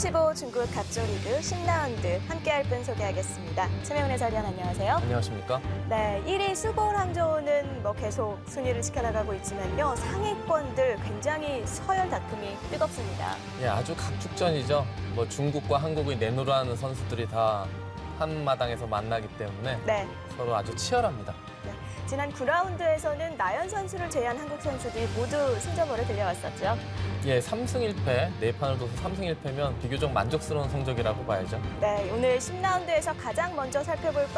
U15 중국 갑조리그 10라운드 함께할 분 소개하겠습니다. 최명훈 해설위원 안녕하세요. 안녕하십니까? 네, 1위 수볼 항저우는 계속 순위를 지켜나가고 있지만요. 상위권들 굉장히 서열 다툼이 뜨겁습니다. 예, 아주 각축전이죠. 중국과 한국의 내노라는 선수들이 다 한 마당에서 만나기 때문에 네. 서로 아주 치열합니다. 네. 지난 9라운드에서는 나연 선수를 제외한 한국 선수들이 모두 승점으로 들려왔었죠. 예, 3승 1패, 4판을 둬서 3승 1패면 비교적 만족스러운 성적이라고 봐야죠. 네, 오늘 10라운드에서 가장 먼저 살펴볼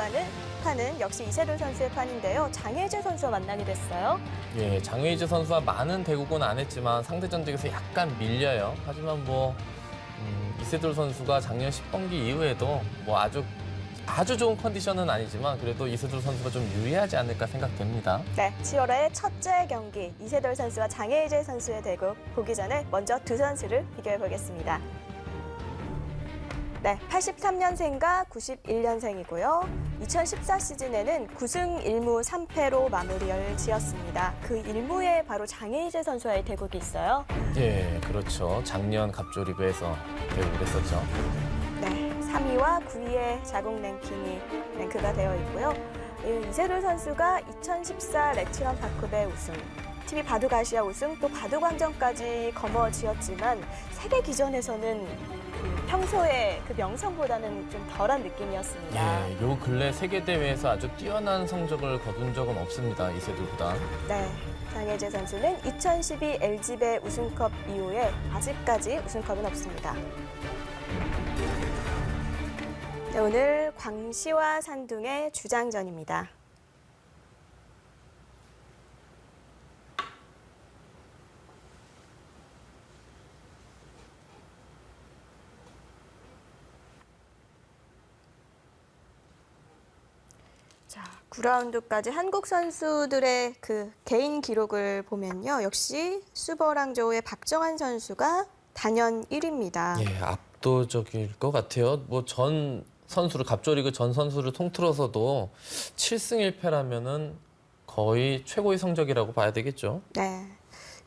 판은 역시 이세돌 선수의 판인데요. 장혜재 선수와 만나게 됐어요. 예, 장웨이즈 선수와 많은 대국은 안 했지만 상대 전적에서 약간 밀려요. 하지만 이세돌 선수가 작년 10번기 이후에도 아주 좋은 컨디션은 아니지만 그래도 이세돌 선수가 좀 유리하지 않을까 생각됩니다. 네, 7월의 첫째 경기 이세돌 선수와 장혜재 선수의 대국 보기 전에 먼저 두 선수를 비교해 보겠습니다. 네, 83년생과 91년생이고요. 2014 시즌에는 9승 1무 3패로 마무리를 지었습니다. 그 1무에 바로 장혜재 선수와의 대국이 있어요. 예, 그렇죠. 작년 갑조리그에서 대국을 했었죠. 네, 3위와 9위의 자국 랭크가 되어 있고요. 이세돌 선수가 2014 레츠런 파크배 우승, TV 바둑 아시아 우승, 또 바둑 왕전까지 거머쥐었지만 세계 기전에서는 평소의 그 명성보다는 좀 덜한 느낌이었습니다. 예, 요 근래 세계대회에서 아주 뛰어난 성적을 거둔 적은 없습니다. 이세돌보다. 네, 장혜재 선수는 2012 LG배 우승컵 이후에 아직까지 우승컵은 없습니다. 네, 오늘 광시와 산둥의 주장전입니다. 자, 9라운드까지 한국 선수들의 그 개인 기록을 보면요. 역시 수버랑저우의 박정환 선수가 단연 1위입니다. 예, 압도적일 것 같아요. 갑조리그 전 선수를 통틀어서도 7승 1패라면은 거의 최고의 성적이라고 봐야 되겠죠. 네.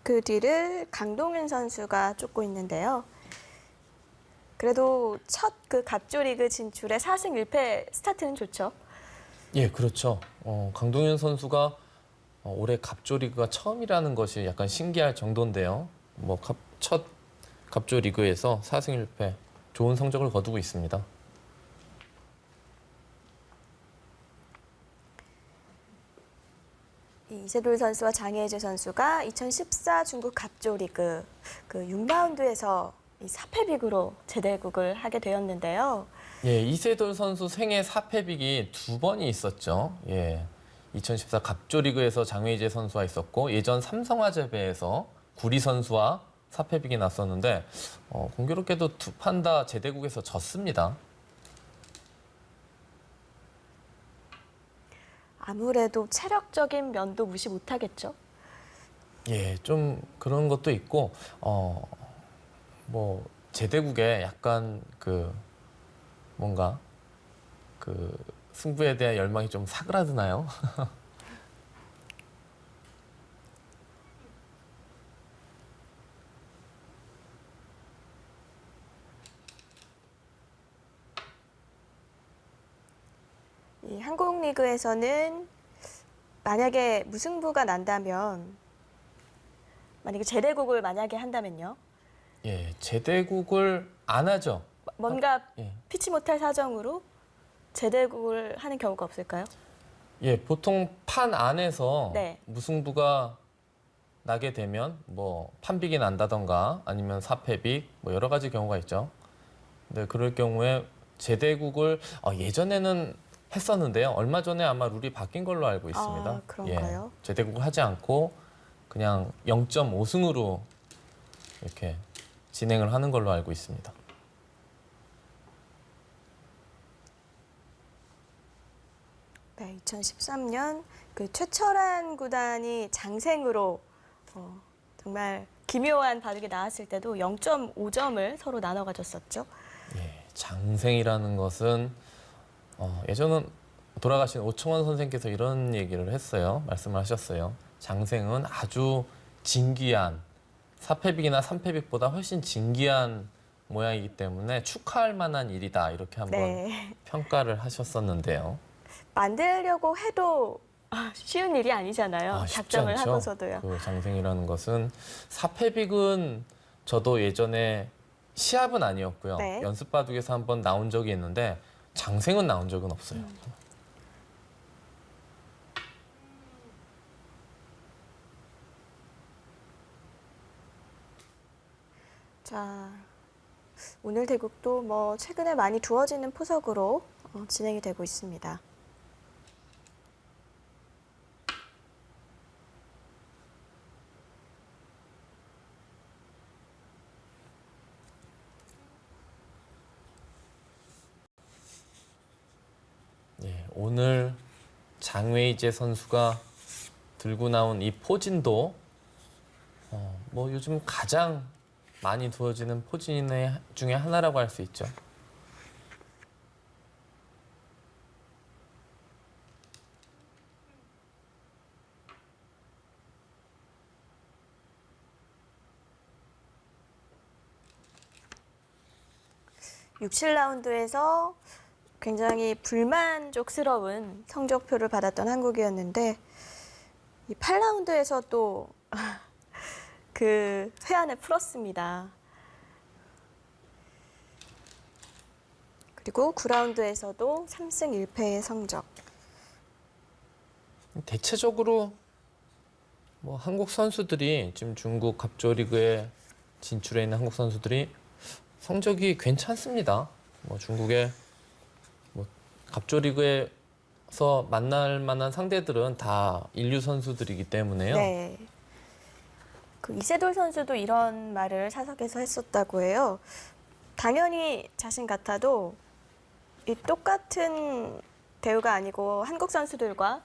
그 뒤를 강동윤 선수가 쫓고 있는데요. 그래도 첫 그 갑조리그 진출의 4승 1패 스타트는 좋죠. 예, 그렇죠. 강동윤 선수가 올해 갑조리그가 처음이라는 것이 약간 신기할 정도인데요. 첫 갑조리그에서 4승 1패 좋은 성적을 거두고 있습니다. 이세돌 선수와 장혜재 선수가 2014 중국 갑조리그 그 6라운드에서 이 4패빅으로 재대국을 하게 되었는데요. 예, 이세돌 선수 생애 4패빅이 2번이 있었죠. 예, 2014 갑조리그에서 장웨이제 선수와 있었고 예전 삼성화재배에서 구리 선수와 4패빅이 났었는데 공교롭게도 2판 다 재대국에서 졌습니다. 아무래도 체력적인 면도 무시 못하겠죠. 예, 좀 그런 것도 있고 재대국에 약간 승부에 대한 열망이 좀 사그라드나요? 이 한국 리그에서는 만약에 무승부가 난다면 만약에 재대국을 한다면요. 예, 재대국을 안 하죠. 뭔가 예. 피치 못할 사정으로 재대국을 하는 경우가 없을까요? 예, 보통 판 안에서 네. 무승부가 나게 되면 판빅이 난다던가 아니면 4패빅 여러 가지 경우가 있죠. 근데 그럴 경우에 재대국을 예전에는 했었는데요. 얼마 전에 아마 룰이 바뀐 걸로 알고 있습니다. 아, 그런가요? 예, 재대국을 하지 않고 그냥 0.5승으로 이렇게 진행을 하는 걸로 알고 있습니다. 네, 2013년 그 최철한 구단이 장생으로 정말 기묘한 바둑이 나왔을 때도 0.5점을 서로 나눠 가졌었죠. 예, 장생이라는 것은 예전은 돌아가신 오청원 선생께서 이런 얘기를 했어요. 말씀을 하셨어요. 장생은 아주 진귀한 4패빅이나 3패빅보다 훨씬 진귀한 모양이기 때문에 축하할 만한 일이다 이렇게 한번 네. 평가를 하셨었는데요. 만들려고 해도 쉬운 일이 아니잖아요. 쉽지 작정을 않죠. 하고서도요. 그 장생이라는 것은 사패빅은 저도 예전에 시합은 아니었고요. 네. 연습 바둑에서 한번 나온 적이 있는데 장생은 나온 적은 없어요. 자, 오늘 대국도 뭐 최근에 많이 두어지는 포석으로 진행이 되고 있습니다. 오늘 장웨이제 선수가 들고 나온 이 포진도 뭐 요즘 가장 많이 두어지는 포진 중에 하나라고 할 수 있죠. 육칠 라운드에서 굉장히 불만족스러운 성적표를 받았던 한국이었는데 이 8라운드에서 또 그 회한을 풀었습니다. 그리고 9라운드에서도 3승 1패의 성적. 대체적으로 뭐 한국 선수들이 지금 중국 갑조리그에 진출해 있는 한국 선수들이 성적이 괜찮습니다. 뭐 중국의 뭐 갑조리그에서 만날 만한 상대들은 다 인류 선수들이기 때문에요. 네. 그 이세돌 선수도 이런 말을 사석에서 했었다고 해요. 당연히 자신 같아도 이 똑같은 대우가 아니고 한국 선수들과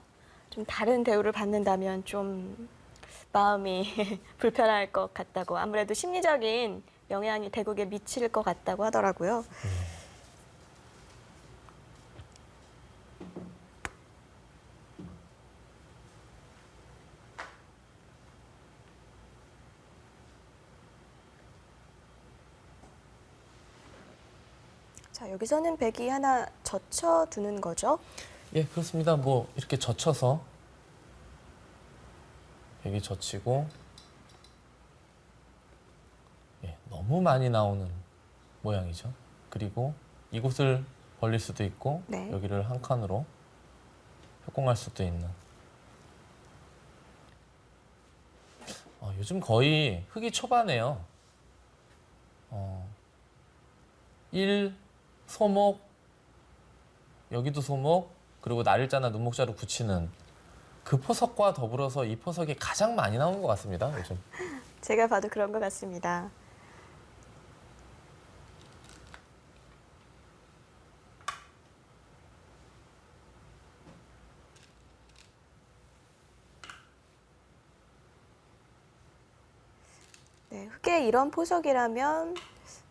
좀 다른 대우를 받는다면 좀 마음이 불편할 것 같다고, 아무래도 심리적인 영향이 대국에 미칠 것 같다고 하더라고요. 자, 여기서는 백이 하나 젖혀두는 거죠. 예, 그렇습니다. 뭐 이렇게 젖혀서 백이 젖히고 너무 많이 나오는 모양이죠. 그리고 이곳을 벌릴 수도 있고 네. 여기를 한 칸으로 협공할 수도 있는. 요즘 거의 흑이 초반에요. 1 소목, 여기도 소목, 그리고 날일자나 눈목자로 붙이는 그 포석과 더불어서 이 포석이 가장 많이 나오는 것 같습니다. 요즘. 제가 봐도 그런 것 같습니다. 네, 흑의 이런 포석이라면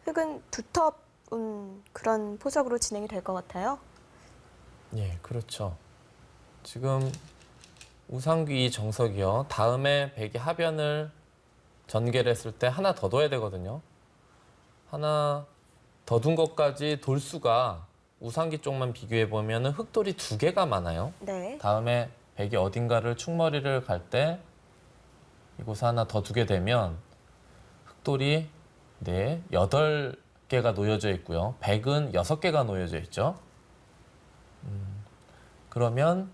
흑은 두텁은 그런 포석으로 진행이 될 것 같아요. 예, 그렇죠. 지금 우상귀 정석이요. 다음에 백이 하변을 전개를 했을 때 하나 더 둬야 되거든요. 하나 더 둔 것까지 돌수가 우상귀 쪽만 비교해 보면 흑돌이 2개가 많아요. 네. 다음에 백이 어딘가를 축머리를 갈 때 이곳에 하나 더 두게 되면 흑돌이 8개가 놓여져 있고요. 백은 6개가 놓여져 있죠. 그러면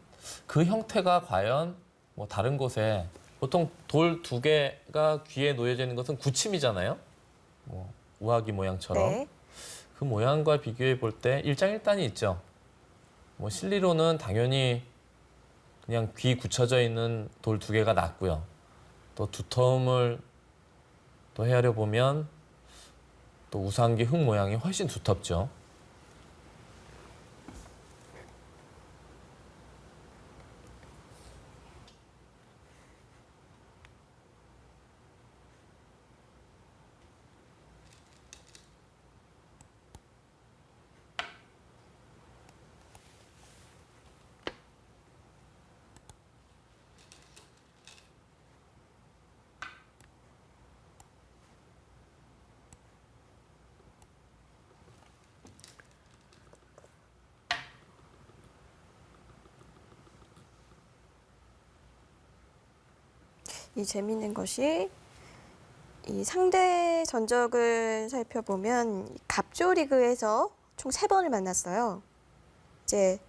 그 형태가 과연 뭐 다른 곳에 보통 돌 2개가 귀에 놓여져 있는 것은 구침이잖아요. 뭐 우아기 모양처럼. 네. 그 모양과 비교해 볼 때 일장일단이 있죠. 뭐 실리로는 당연히 그냥 귀 굳혀져 있는 돌 2개가 낫고요. 또 두터움을 또 헤아려 보면 또 우상기 흙 모양이 훨씬 두텁죠. 이 재미있는 것이 이 상대 전적을 살펴보면 갑조 리그에서 총 3번을 만났어요. 이제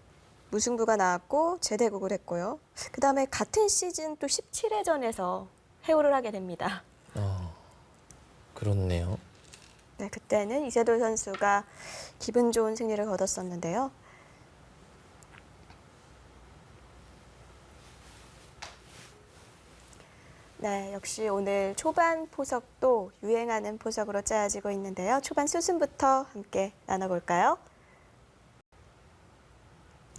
무승부가 나왔고 재대국을 했고요. 그다음에 같은 시즌 또 17회전에서 해오를 하게 됩니다. 그렇네요. 네, 그때는 이세돌 선수가 기분 좋은 승리를 거뒀었는데요. 네, 역시 오늘 초반 포석도 유행하는 포석으로 짜여지고 있는데요. 초반 수순부터 함께 나눠볼까요?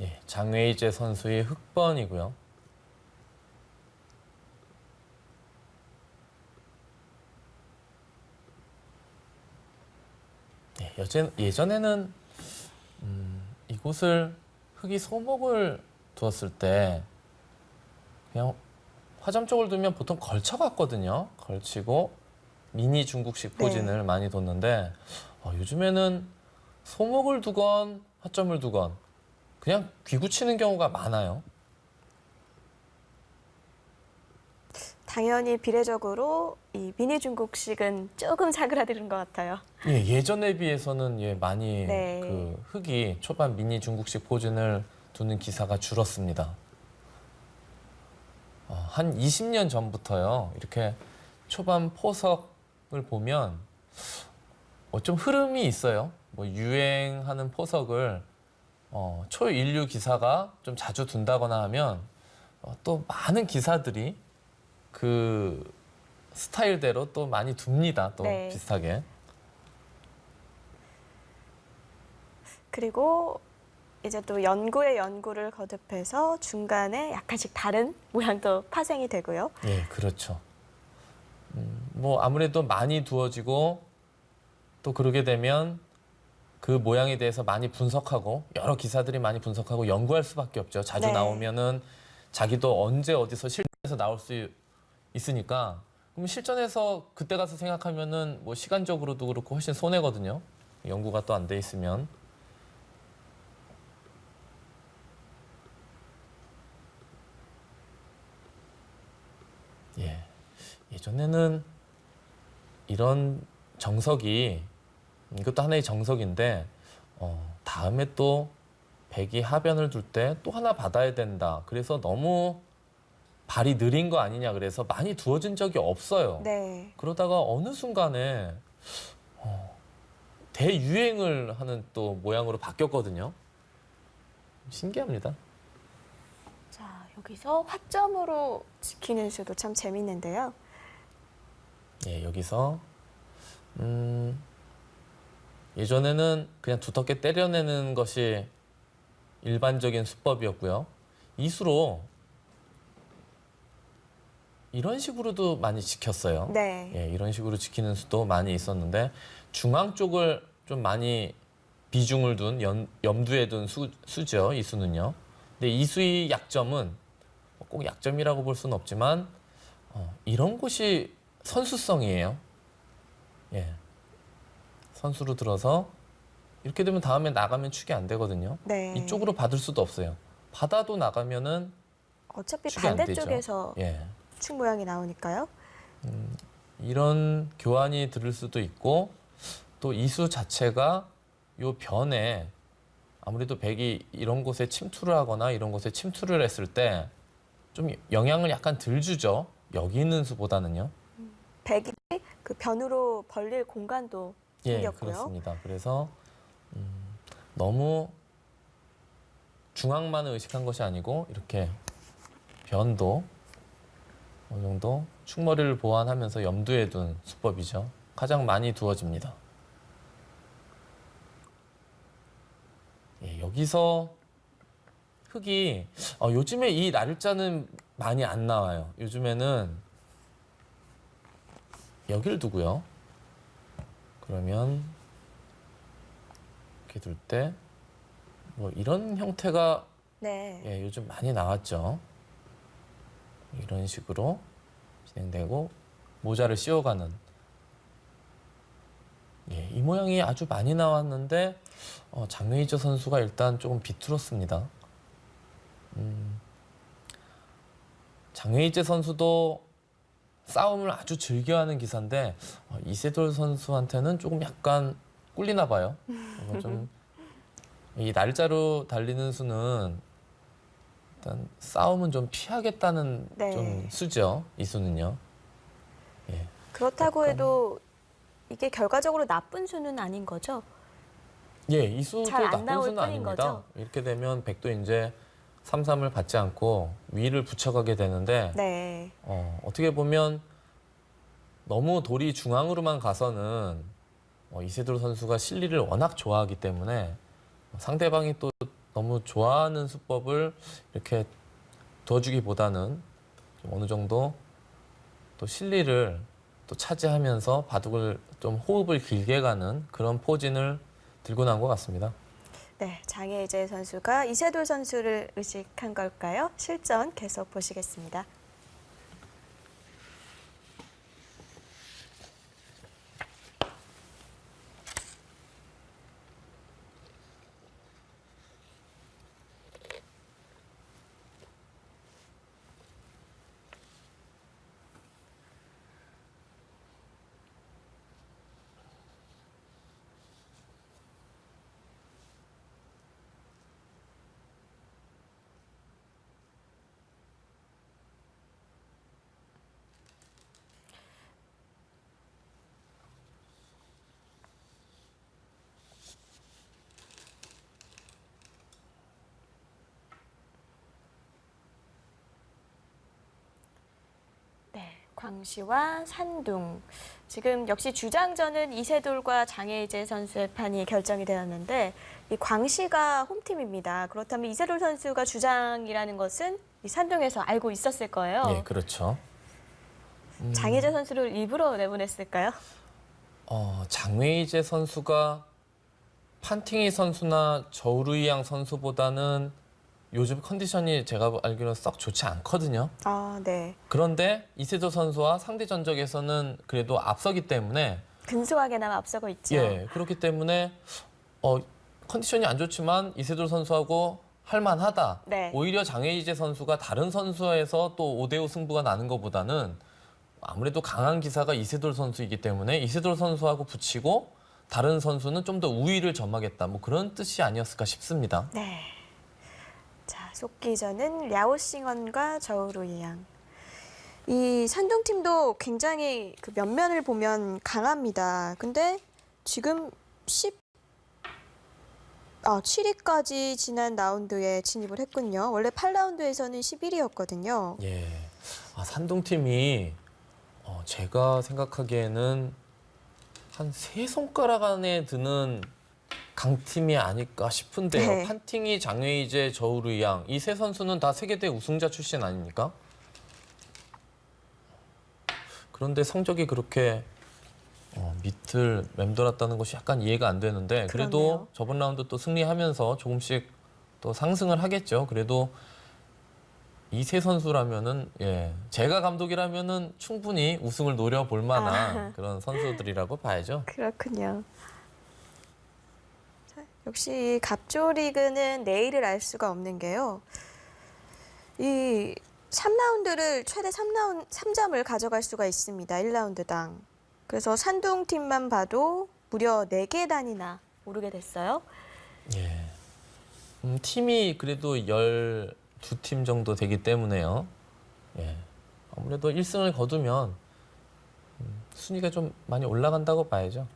예, 장웨이제 선수의 흑번이고요. 예, 예전에는 이곳을 흙이 소목을 두었을 때 그냥 화점 쪽을 두면 보통 걸쳐갔거든요. 걸치고 미니 중국식 포진을 네. 많이 뒀는데 요즘에는 소목을 두건 화점을 두건 그냥 귀구치는 경우가 많아요. 당연히 비례적으로 이 미니 중국식은 조금 사그라드는 것 같아요. 예, 예전에 비해서는 많이 네. 그 흙이 초반 미니 중국식 포진을 두는 기사가 줄었습니다. 한 20년 전부터요. 이렇게 초반 포석을 보면 좀 흐름이 있어요. 뭐 유행하는 포석을 초인류 기사가 좀 자주 둔다거나 하면 또 많은 기사들이 그 스타일대로 또 많이 둡니다. 또 네. 비슷하게. 그리고 이제 또 연구에 연구를 거듭해서 중간에 약간씩 다른 모양도 파생이 되고요. 예, 그렇죠. 뭐 아무래도 많이 두어지고 또 그러게 되면 그 모양에 대해서 많이 분석하고 여러 기사들이 많이 분석하고 연구할 수밖에 없죠. 자주 네. 나오면은 자기도 언제 어디서 실전에서 나올 수 있으니까 그럼 실전에서 그때 가서 생각하면은 뭐 시간적으로도 그렇고 훨씬 손해거든요. 연구가 또 안 돼 있으면. 예. 예전에는 이런 정석이 이것도 하나의 정석인데 다음에 또 백이 하변을 둘 때 또 하나 받아야 된다. 그래서 너무 발이 느린 거 아니냐 그래서 많이 두어진 적이 없어요. 네. 그러다가 어느 순간에 대유행을 하는 또 모양으로 바뀌었거든요. 신기합니다. 자, 여기서 화점으로 지키는 수도 참 재밌는데요. 예, 여기서 예전에는 그냥 두텁게 때려내는 것이 일반적인 수법이었고요. 이수로 이런 식으로도 많이 지켰어요. 네. 예, 이런 식으로 지키는 수도 많이 있었는데 중앙 쪽을 좀 많이 비중을 둔 염두에 둔 수죠. 이 수는요. 근데 이 수의 약점은 꼭 약점이라고 볼 수는 없지만 이런 곳이 선수성이에요. 예, 선수로 들어서 이렇게 되면 다음에 나가면 축이 안 되거든요. 네. 이쪽으로 받을 수도 없어요. 받아도 나가면은 어차피 축이 안 되죠. 반대쪽에서 예. 축 모양이 나오니까요. 이런 교환이 들을 수도 있고 또 이수 자체가 요 변에 아무래도 백이 이런 곳에 침투를 하거나 이런 곳에 침투를 했을 때 좀 영향을 약간 덜 주죠. 여기 있는 수보다는요. 백이 그 변으로 벌릴 공간도 예, 생겼고요. 그렇습니다. 그래서 너무 중앙만을 의식한 것이 아니고 이렇게 변도 어느 정도 축머리를 보완하면서 염두에 둔 수법이죠. 가장 많이 두어집니다. 예, 여기서 흙이 요즘에 이 날짜는 많이 안 나와요. 요즘에는 여기를 두고요. 그러면 이렇게 둘 때 뭐 이런 형태가 네. 예, 요즘 많이 나왔죠. 이런 식으로 진행되고 모자를 씌워가는 예, 이 모양이 아주 많이 나왔는데 장웨이저 선수가 일단 조금 비틀었습니다. 장웨이제 선수도 싸움을 아주 즐겨하는 기사인데 이세돌 선수한테는 조금 약간 꿀리나 봐요. 좀 이 날짜로 달리는 수는 일단 싸움은 좀 피하겠다는 네. 좀 수죠. 이 수는요. 예. 그렇다고 약간- 해도 이게 결과적으로 나쁜 수는 아닌 거죠? 예, 이 수도 잘안 나쁜 나올 수는 뿐인 아닙니다. 거죠? 이렇게 되면 백도 이제 3-3을 받지 않고 위를 붙여가게 되는데 네. 어떻게 보면 너무 돌이 중앙으로만 가서는 이세돌 선수가 실리를 워낙 좋아하기 때문에 상대방이 또 너무 좋아하는 수법을 이렇게 둬주기보다는 좀 어느 정도 또 실리를 또 차지하면서 바둑을 좀 호흡을 길게 가는 그런 포진을 들고 나온 것 같습니다. 네, 장혜재 선수가 이세돌 선수를 의식한 걸까요? 실전 계속 보시겠습니다. 네, 광시와 산둥. 지금 역시 주장전은 이세돌과 장혜재 선수의 판이 결정이 되었는데 이 광시가 홈팀입니다. 그렇다면 이세돌 선수가 주장이라는 것은 이 산둥에서 알고 있었을 거예요. 예, 그렇죠. 장혜재 선수를 일부러 내보냈을까요? 장웨이제 선수가 판팅이 선수나 저우루이양 선수보다는 요즘 컨디션이 제가 알기로는 썩 좋지 않거든요. 아, 네. 그런데 이세돌 선수와 상대 전적에서는 그래도 앞서기 때문에 근소하게나마 앞서고 있죠. 예, 그렇기 때문에 컨디션이 안 좋지만 이세돌 선수하고 할만하다. 네. 오히려 장혜이제 선수가 다른 선수에서 또 5대5 승부가 나는 것보다는 아무래도 강한 기사가 이세돌 선수이기 때문에 이세돌 선수하고 붙이고 다른 선수는 좀 더 우위를 점하겠다. 뭐 그런 뜻이 아니었을까 싶습니다. 네. 자, 속기전은 랴오싱언과 저우루이양. 이 산둥팀도 굉장히 그 면면을 보면 강합니다. 근데 지금 7위까지 지난 라운드에 진입을 했군요. 원래 8라운드에서는 11위였거든요. 예. 산둥팀이 제가 생각하기에는 한 세 손가락 안에 드는 강팀이 아닐까 싶은데요. 네. 판팅이, 장웨이제, 저우루이양 이 세 선수는 다 세계대 우승자 출신 아닙니까? 그런데 성적이 그렇게 밑을 맴돌았다는 것이 약간 이해가 안 되는데 그래도 그렇네요. 저번 라운드 또 승리하면서 조금씩 또 상승을 하겠죠. 그래도 이 세 선수라면은 제가 감독이라면은 충분히 우승을 노려볼 만한 그런 선수들이라고 봐야죠. 그렇군요. 자, 역시 이 갑조 리그는 내일을 알 수가 없는 게요. 이 3라운드를 최대 3점을 가져갈 수가 있습니다. 1라운드당. 그래서 산둥 팀만 봐도 무려 4계단이나 오르게 됐어요. 예. 팀이 그래도 12팀 정도 되기 때문에요. 예. 아무래도 1승을 거두면 순위가 좀 많이 올라간다고 봐야죠.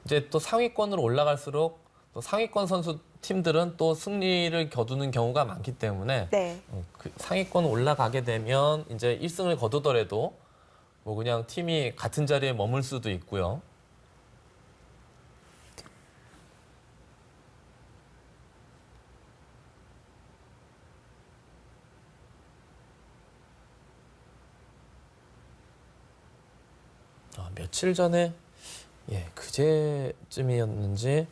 이제 또 상위권으로 올라갈수록 또 상위권 선수 팀들은 또 승리를 거두는 경우가 많기 때문에 네. 그 상위권 올라가게 되면 이제 1승을 거두더라도 뭐 그냥 팀이 같은 자리에 머물 수도 있고요. 며칠 전에 그제쯤이었는지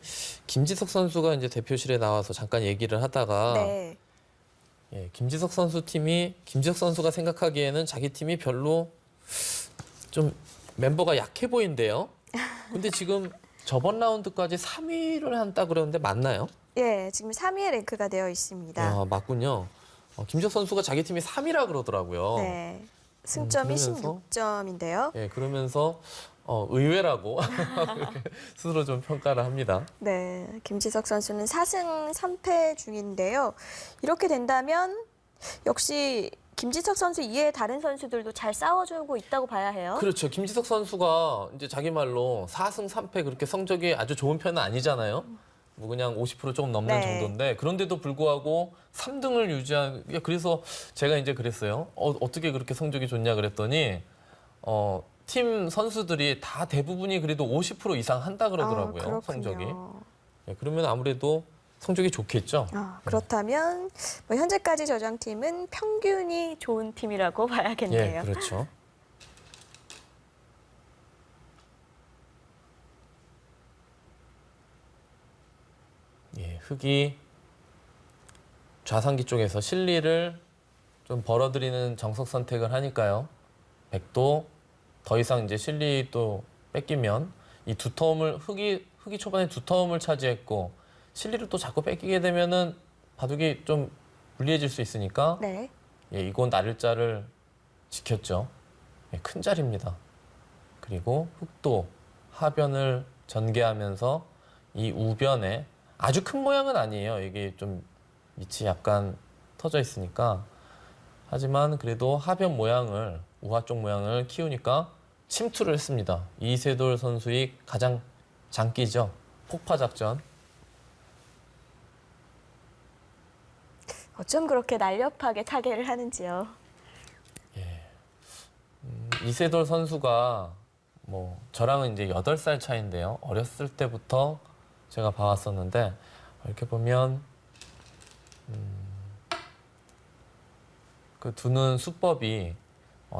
김지석 선수가 이제 대표실에 나와서 잠깐 얘기를 하다가 네. 김지석 선수 팀이 김지석 선수가 생각하기에는 자기 팀이 별로 좀 멤버가 약해 보인대요. 근데 지금 저번 라운드까지 3위를 한다 그러는데 맞나요? 예, 지금 3위에 랭크가 되어 있습니다. 맞군요. 김지석 선수가 자기 팀이 3위라 그러더라고요. 네. 승점이 그러면서 16점인데요. 예, 그러면서 의외라고 그렇게 스스로 좀 평가를 합니다. 네, 김지석 선수는 4승 3패 중인데요. 이렇게 된다면 역시 김지석 선수 이외의 다른 선수들도 잘 싸워주고 있다고 봐야 해요. 그렇죠. 김지석 선수가 이제 자기 말로 4승 3패 그렇게 성적이 아주 좋은 편은 아니잖아요. 뭐 그냥 50% 조금 넘는 네. 정도인데 그런데도 불구하고 3등을 유지한 그래서 제가 이제 그랬어요. 어떻게 그렇게 성적이 좋냐 그랬더니 팀 선수들이 다 대부분이 그래도 50% 이상 한다 그러더라고요. 그렇군요. 성적이. 예, 그러면 아무래도 성적이 좋겠죠. 그렇다면 뭐 현재까지 저장팀은 평균이 좋은 팀이라고 예, 봐야겠네요. 그렇죠. 예, 흑이 좌상기 쪽에서 실리를 좀 벌어들이는 정석 선택을 하니까요. 백도 더 이상 이제 실리 또 뺏기면 이 두 텀을 흑이 초반에 두 텀을 차지했고 실리를 또 자꾸 뺏기게 되면은 바둑이 좀 불리해질 수 있으니까 네. 예, 이곳 나를자를 지켰죠. 예, 큰 자리입니다. 그리고 흑도 하변을 전개하면서 이 우변에 아주 큰 모양은 아니에요. 이게 좀 밑이 약간 터져 있으니까. 하지만 그래도 하변 모양을 우하 쪽 모양을 키우니까 침투를 했습니다. 이세돌 선수의 가장 장기죠. 폭파 작전. 어쩜 그렇게 날렵하게 타개를 하는지요. 이세돌 선수가 뭐 저랑은 이제 8살 차인데요. 어렸을 때부터 제가 봐왔었는데 이렇게 보면 그 두는 수법이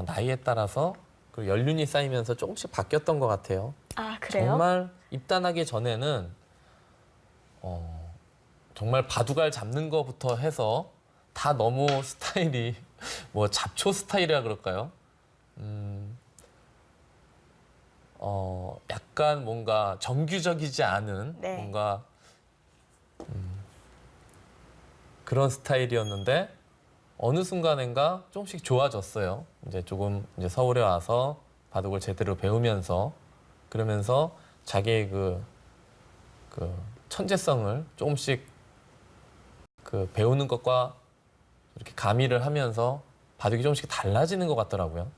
나이에 따라서 그 연륜이 쌓이면서 조금씩 바뀌었던 것 같아요. 아, 그래요? 정말 입단하기 전에는 정말 바둑알 잡는 거부터 해서 다 너무 스타일이 뭐 잡초 스타일이라 그럴까요? 약간 뭔가 정규적이지 않은 네. 뭔가 그런 스타일이었는데 어느 순간인가 조금씩 좋아졌어요. 이제 조금 이제 서울에 와서 바둑을 제대로 배우면서 그러면서 자기의 그 천재성을 조금씩 그 배우는 것과 이렇게 가미를 하면서 바둑이 조금씩 달라지는 것 같더라고요.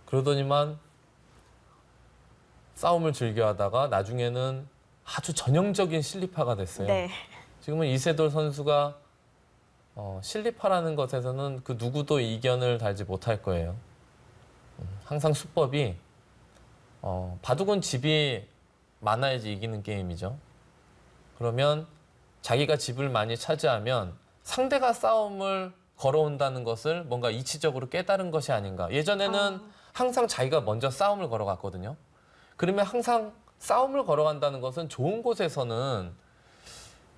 그러더니만 싸움을 즐겨하다가 나중에는 아주 전형적인 실리파가 됐어요. 네. 지금은 이세돌 선수가 실리파라는 것에서는 그 누구도 이견을 달지 못할 거예요. 항상 수법이 바둑은 집이 많아야지 이기는 게임이죠. 그러면 자기가 집을 많이 차지하면 상대가 싸움을 걸어온다는 것을 뭔가 이치적으로 깨달은 것이 아닌가. 예전에는 항상 자기가 먼저 싸움을 걸어갔거든요. 그러면 항상 싸움을 걸어간다는 것은 좋은 곳에서는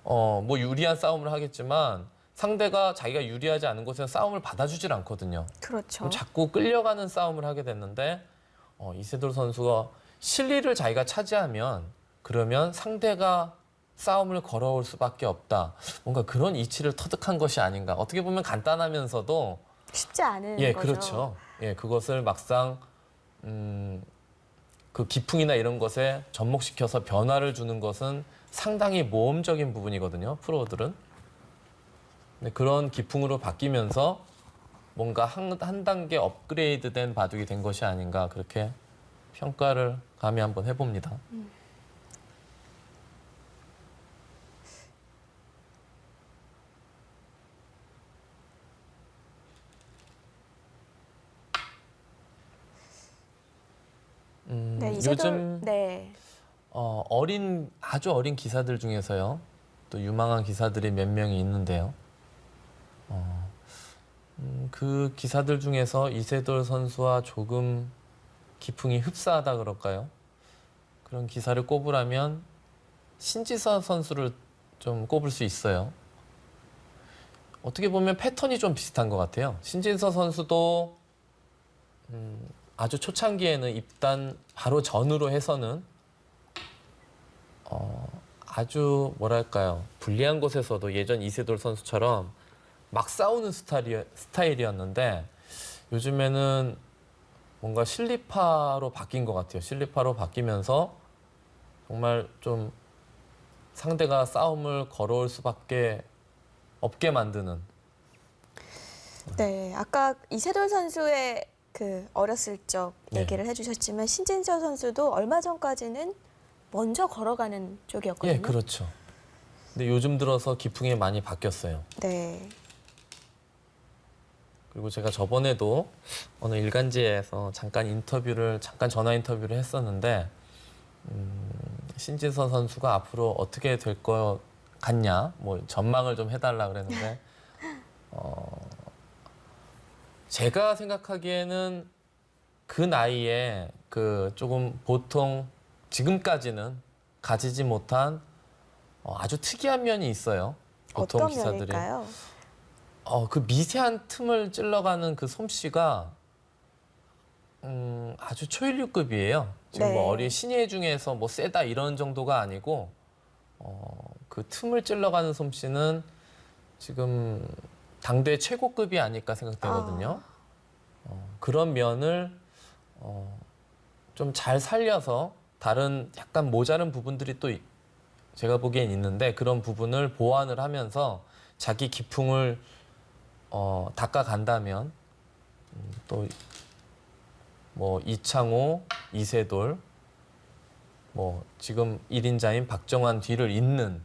뭐 유리한 싸움을 하겠지만 상대가 자기가 유리하지 않은 곳에서 싸움을 받아주질 않거든요. 그렇죠. 그럼 자꾸 끌려가는 싸움을 하게 됐는데 이세돌 선수가 실리를 자기가 차지하면 그러면 상대가 싸움을 걸어올 수밖에 없다. 뭔가 그런 이치를 터득한 것이 아닌가. 어떻게 보면 간단하면서도 쉽지 않은 예, 거죠. 그렇죠. 예, 그것을 막상 그 기풍이나 이런 것에 접목시켜서 변화를 주는 것은 상당히 모험적인 부분이거든요. 프로들은. 근데 그런 기풍으로 바뀌면서 뭔가 한 단계 업그레이드된 바둑이 된 것이 아닌가 그렇게 평가를 감히 한번 해봅니다. 네, 이세돌 요즘 네. 아주 어린 기사들 중에서요. 또 유망한 기사들이 몇 명이 있는데요. 그 기사들 중에서 이세돌 선수와 조금 기풍이 흡사하다 그럴까요? 그런 기사를 꼽으라면 신지서 선수를 좀 꼽을 수 있어요. 어떻게 보면 패턴이 좀 비슷한 것 같아요. 신지서 선수도 아주 초창기에는 입단 바로 전으로 해서는 아주 뭐랄까요, 불리한 곳에서도 예전 이세돌 선수처럼 막 싸우는 스타일이었는데 요즘에는 뭔가 실리파로 바뀐 것 같아요. 실리파로 바뀌면서 정말 좀 상대가 싸움을 걸어올 수밖에 없게 만드는. 네, 아까 이세돌 선수의 그 어렸을 적 네. 얘기를 해주셨지만 신진서 선수도 얼마 전까지는 먼저 걸어가는 쪽이었거든요. 예, 그렇죠. 근데 요즘 들어서 기풍이 많이 바뀌었어요. 네, 그리고 제가 저번에도 어느 일간지에서 잠깐 전화 인터뷰를 했었는데 신진서 선수가 앞으로 어떻게 될 것 같냐, 뭐 전망을 좀 해달라 그랬는데 제가 생각하기에는 그 나이에 그 조금 보통 지금까지는 가지지 못한 아주 특이한 면이 있어요. 보통 어떤 기사들이. 면일까요? 그 미세한 틈을 찔러가는 그 솜씨가 아주 초일류급이에요. 지금 네. 뭐 어린 신예 중에서 뭐 세다 이런 정도가 아니고 그 틈을 찔러가는 솜씨는 지금 당대 최고급이 아닐까 생각되거든요. 그런 면을 좀 잘 살려서 다른 약간 모자른 부분들이 또 제가 보기엔 있는데 그런 부분을 보완을 하면서 자기 기풍을 닦아간다면 또 뭐 이창호, 이세돌, 뭐 지금 1인자인 박정환 뒤를 잇는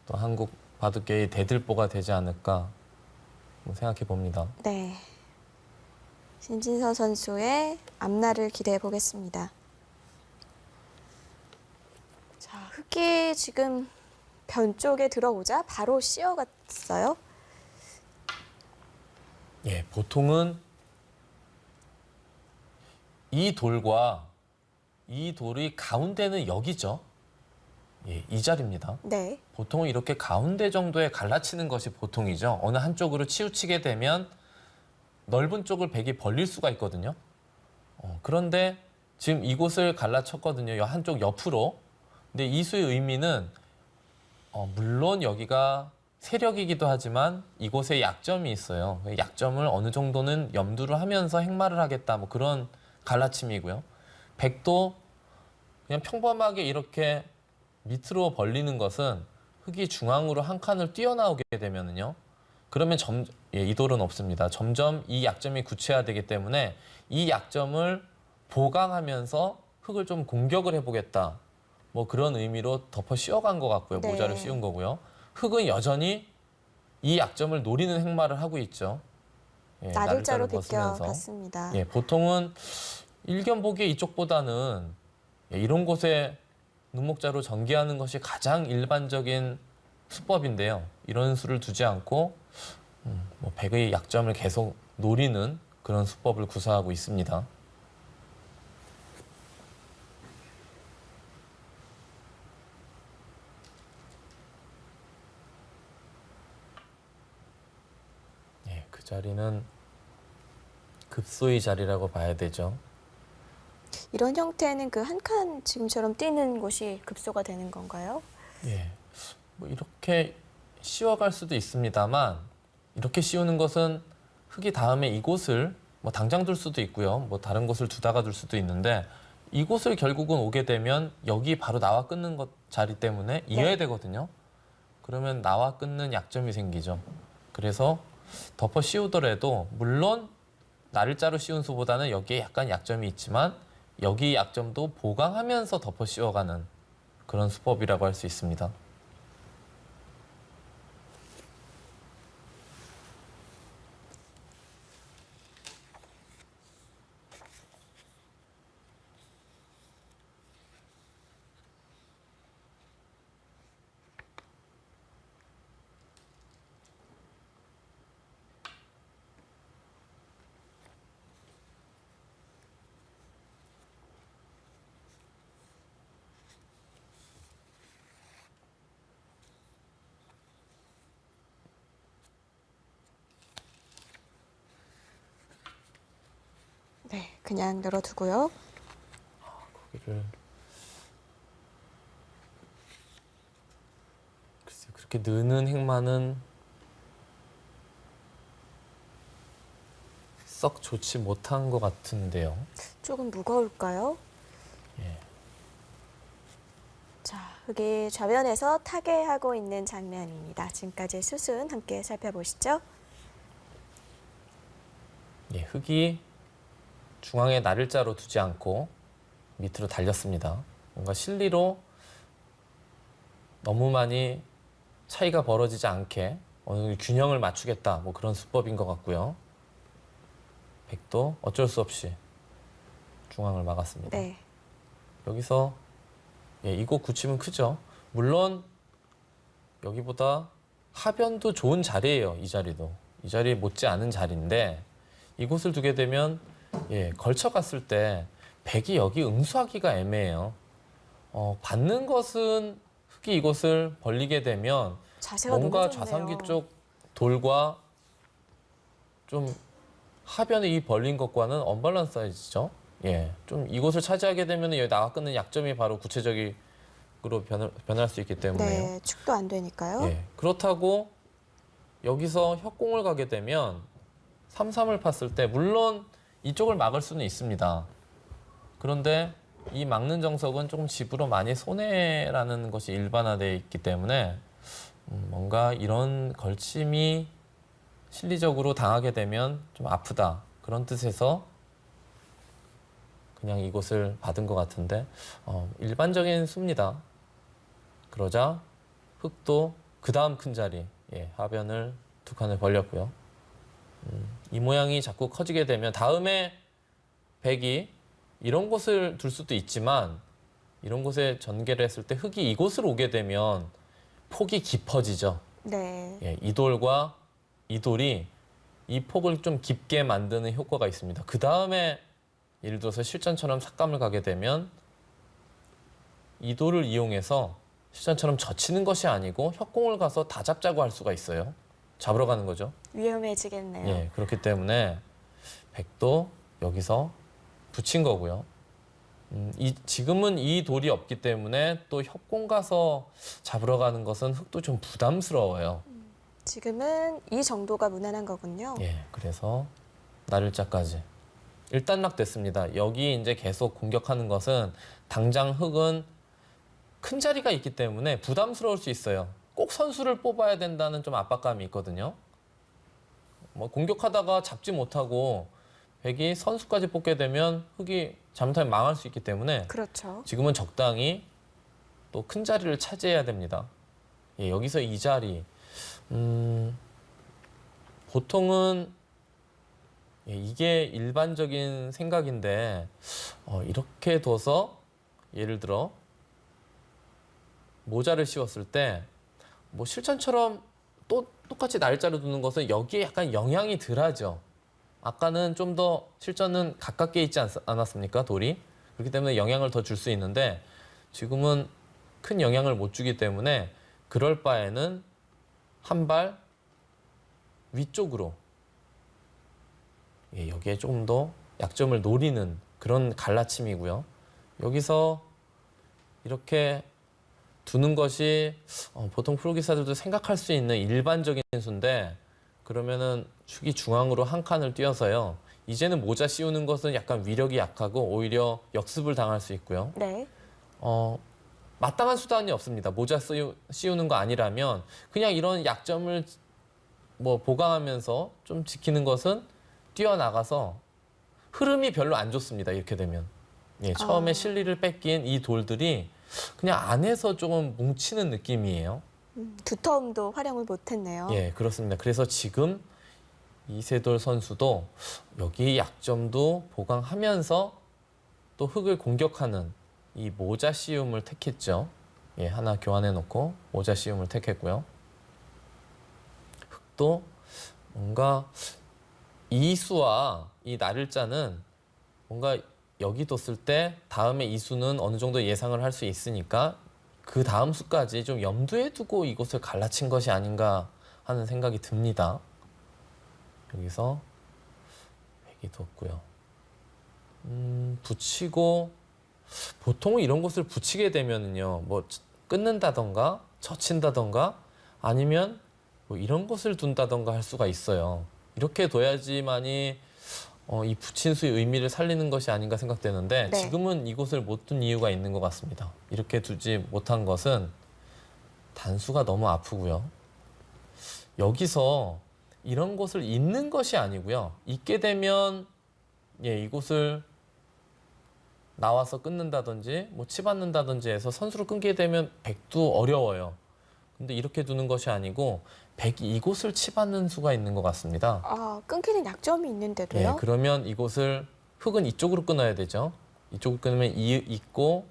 또 한국 바둑계의 대들보가 되지 않을까 생각해 봅니다. 네, 신진서 선수의 앞날을 기대해 보겠습니다. 자, 흑이 지금 변 쪽에 들어오자 바로 씌어갔어요. 예, 보통은 이 돌이 가운데는 여기죠. 예, 이 자리입니다. 네, 보통은 이렇게 가운데 정도에 갈라치는 것이 보통이죠. 어느 한쪽으로 치우치게 되면 넓은 쪽을 백이 벌릴 수가 있거든요. 그런데 지금 이곳을 갈라쳤거든요. 한쪽 옆으로. 근데 이 수의 의미는 물론 여기가 세력이기도 하지만 이곳에 약점이 있어요. 약점을 어느 정도는 염두를 하면서 행마를 하겠다. 뭐 그런 갈라침이고요. 백도 그냥 평범하게 이렇게 밑으로 벌리는 것은 흙이 중앙으로 한 칸을 뛰어나오게 되면은요. 그러면 이 돌은 없습니다. 점점 이 약점이 구체화되기 때문에 이 약점을 보강하면서 흙을 좀 공격을 해보겠다. 뭐 그런 의미로 덮어 씌워간 것 같고요. 네. 모자를 씌운 거고요. 흙은 여전히 이 약점을 노리는 행마를 하고 있죠. 예, 나들자로 나를자를 벗으면서. 비껴갔습니다. 예, 보통은 일견 보기에 이쪽보다는 이런 곳에 눈목자로 전개하는 것이 가장 일반적인 수법인데요. 이런 수를 두지 않고 뭐 백의 약점을 계속 노리는 그런 수법을 구사하고 있습니다. 예, 그 자리는 급소의 자리라고 봐야 되죠. 이런 형태는 그 한 칸 지금처럼 뛰는 곳이 급소가 되는 건가요? 예, 뭐 이렇게 씌워갈 수도 있습니다만 이렇게 씌우는 것은 흙이 다음에 이곳을 뭐 당장 둘 수도 있고요. 뭐 다른 곳을 두다가 둘 수도 있는데 이곳을 결국은 오게 되면 여기 바로 나와 끊는 것 자리 때문에 이어야 되거든요. 그러면 나와 끊는 약점이 생기죠. 그래서 덮어 씌우더라도 물론 나를자로 씌운 수보다는 여기에 약간 약점이 있지만 여기 약점도 보강하면서 덮어 씌워가는 그런 수법이라고 할 수 있습니다. 네, 그냥 열어두고요. 거기를 글쎄 그렇게 느는 행마는 썩 좋지 못한 것 같은데요. 조금 무거울까요? 예. 자, 흙이 좌변에서 타개하고 있는 장면입니다. 지금까지 수순 함께 살펴보시죠. 예, 흙이 중앙에 나를자로 두지 않고 밑으로 달렸습니다. 뭔가 실리로 너무 많이 차이가 벌어지지 않게 어느 정도 균형을 맞추겠다, 뭐 그런 수법인 것 같고요. 백도 어쩔 수 없이 중앙을 막았습니다. 네. 여기서 예, 이곳 굳히면 크죠. 물론 여기보다 하변도 좋은 자리예요. 이 자리도. 이 자리에 못지 않은 자리인데 이곳을 두게 되면 예, 걸쳐갔을 때 백이 여기 응수하기가 애매해요. 받는 것은 흙이 이곳을 벌리게 되면 자세가 뭔가 너무 좋네요. 좌상귀 쪽 돌과 좀 하변의 이 벌린 것과는 언밸런스해지죠. 예, 좀 이곳을 차지하게 되면 여기 나가 끊는 약점이 바로 구체적으로 변할 수 있기 때문에요. 네, 축도 안 되니까요. 예, 그렇다고 여기서 협공을 가게 되면 3-3을 팠을 때 물론 이쪽을 막을 수는 있습니다. 그런데 이 막는 정석은 조금 집으로 많이 손해라는 것이 일반화되어 있기 때문에 뭔가 이런 걸침이 실리적으로 당하게 되면 좀 아프다. 그런 뜻에서 그냥 이곳을 받은 것 같은데 일반적인 수입니다. 그러자 흙도 그 다음 큰 자리 예, 하변을 두 칸을 벌렸고요. 이 모양이 자꾸 커지게 되면 다음에 백이 이런 곳을 둘 수도 있지만 이런 곳에 전개를 했을 때 흙이 이곳으로 오게 되면 폭이 깊어지죠. 네. 예, 이 돌과 이 돌이 이 폭을 좀 깊게 만드는 효과가 있습니다. 그 다음에 예를 들어서 실전처럼 삭감을 가게 되면 이 돌을 이용해서 실전처럼 젖히는 것이 아니고 협공을 가서 다 잡자고 할 수가 있어요. 잡으러 가는 거죠. 위험해지겠네요. 예, 그렇기 때문에 백도 여기서 붙인 거고요. 지금은 이 돌이 없기 때문에 또 협공 가서 잡으러 가는 것은 흙도 좀 부담스러워요. 지금은 이 정도가 무난한 거군요. 예, 그래서 나를자까지 일단락됐습니다. 여기 이제 계속 공격하는 것은 당장 흙은 큰 자리가 있기 때문에 부담스러울 수 있어요. 꼭 선수를 뽑아야 된다는 좀 압박감이 있거든요. 뭐 공격하다가 잡지 못하고 백이 선수까지 뽑게 되면 흙이 잘못하면 망할 수 있기 때문에 그렇죠. 지금은 적당히 또 큰 자리를 차지해야 됩니다. 예, 여기서 이 자리 보통은 예, 이게 일반적인 생각인데 이렇게 둬서 예를 들어 모자를 씌웠을 때 뭐 실전처럼 또 똑같이 날짜를 두는 것은 여기에 약간 영향이 덜하죠. 아까는 좀 더 실전은 가깝게 있지 않았습니까? 돌이. 그렇기 때문에 영향을 더 줄 수 있는데 지금은 큰 영향을 못 주기 때문에 그럴 바에는 한 발 위쪽으로 예, 여기에 조금 더 약점을 노리는 그런 갈라침이고요. 여기서 이렇게 두는 것이 보통 프로기사들도 생각할 수 있는 일반적인 수인데 그러면은 축이 중앙으로 한 칸을 띄어서요. 이제는 모자 씌우는 것은 약간 위력이 약하고 오히려 역습을 당할 수 있고요. 네. 마땅한 수단이 없습니다. 모자 씌우는 거 아니라면 그냥 이런 약점을 뭐 보강하면서 좀 지키는 것은 뛰어나가서 흐름이 별로 안 좋습니다. 이렇게 되면. 예, 처음에 실리를 뺏긴 이 돌들이 그냥 안에서 조금 뭉치는 느낌이에요. 두터움도 활용을 못했네요. 예, 그렇습니다. 그래서 지금 이세돌 선수도 여기 약점도 보강하면서 또 흙을 공격하는 이 모자 씌움을 택했죠. 예, 하나 교환해 놓고 모자 씌움을 택했고요. 흙도 뭔가 이수와 이 나를자는 뭔가 여기 뒀을 때 다음에 이수는 어느 정도 예상을 할 수 있으니까 그 다음 수까지 좀 염두에 두고 이곳을 갈라친 것이 아닌가 하는 생각이 듭니다. 여기서 백이 뒀고요. 붙이고 보통 이런 곳을 붙이게 되면은요, 뭐 끊는다던가 젖힌다던가 아니면 뭐 이런 곳을 둔다던가 할 수가 있어요. 이렇게 둬야지만이 이 부친수의 의미를 살리는 것이 아닌가 생각되는데 네. 지금은 이곳을 못 둔 이유가 있는 것 같습니다. 이렇게 두지 못한 것은 단수가 너무 아프고요. 여기서 이런 곳을 잇는 것이 아니고요. 잇게 되면 이곳을 나와서 끊는다든지 뭐 치받는다든지 해서 선수를 끊게 되면 백도 어려워요. 근데 이렇게 두는 것이 아니고 백이 이곳을 치받는 수가 있는 것 같습니다. 아, 끊기는 약점이 있는데도요? 그러면 이곳을 흙은 이쪽으로 끊어야 되죠. 이쪽으로 끊으면 있고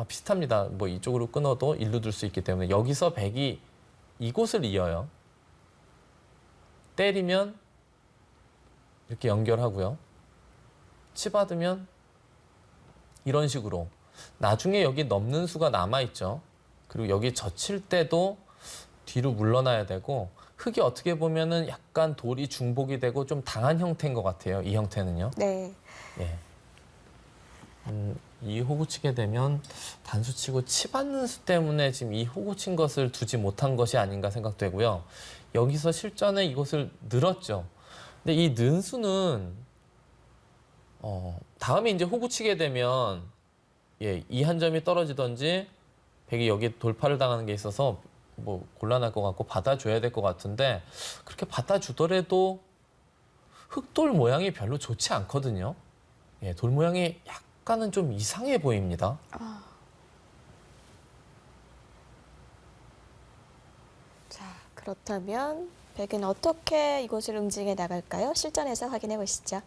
비슷합니다. 뭐 이쪽으로 끊어도 일로 둘 수 있기 때문에 여기서 백이 이곳을 이어요. 때리면 이렇게 연결하고요. 치받으면 이런 식으로 나중에 여기 넘는 수가 남아있죠. 그리고 여기 젖힐 때도 뒤로 물러나야 되고 흙이 어떻게 보면은 약간 돌이 중복이 되고 좀 당한 형태인 것 같아요. 이 형태는요. 네. 예. 이 호구 치게 되면 단수 치고 치받는 수 때문에 지금 이 호구 친 것을 두지 못한 것이 아닌가 생각되고요. 여기서 실전에 이것을 늘었죠. 근데 이 는 수는 다음에 이제 호구 치게 되면 이 한 점이 떨어지든지 백이 여기 돌파를 당하는 게 있어서 뭐 곤란할 것 같고 받아줘야 될 것 같은데 그렇게 받아주더라도 흑돌 모양이 별로 좋지 않거든요. 돌 모양이 약간은 좀 이상해 보입니다. 자, 그렇다면 백은 어떻게 이곳을 응징해 나갈까요? 실전에서 확인해 보시죠.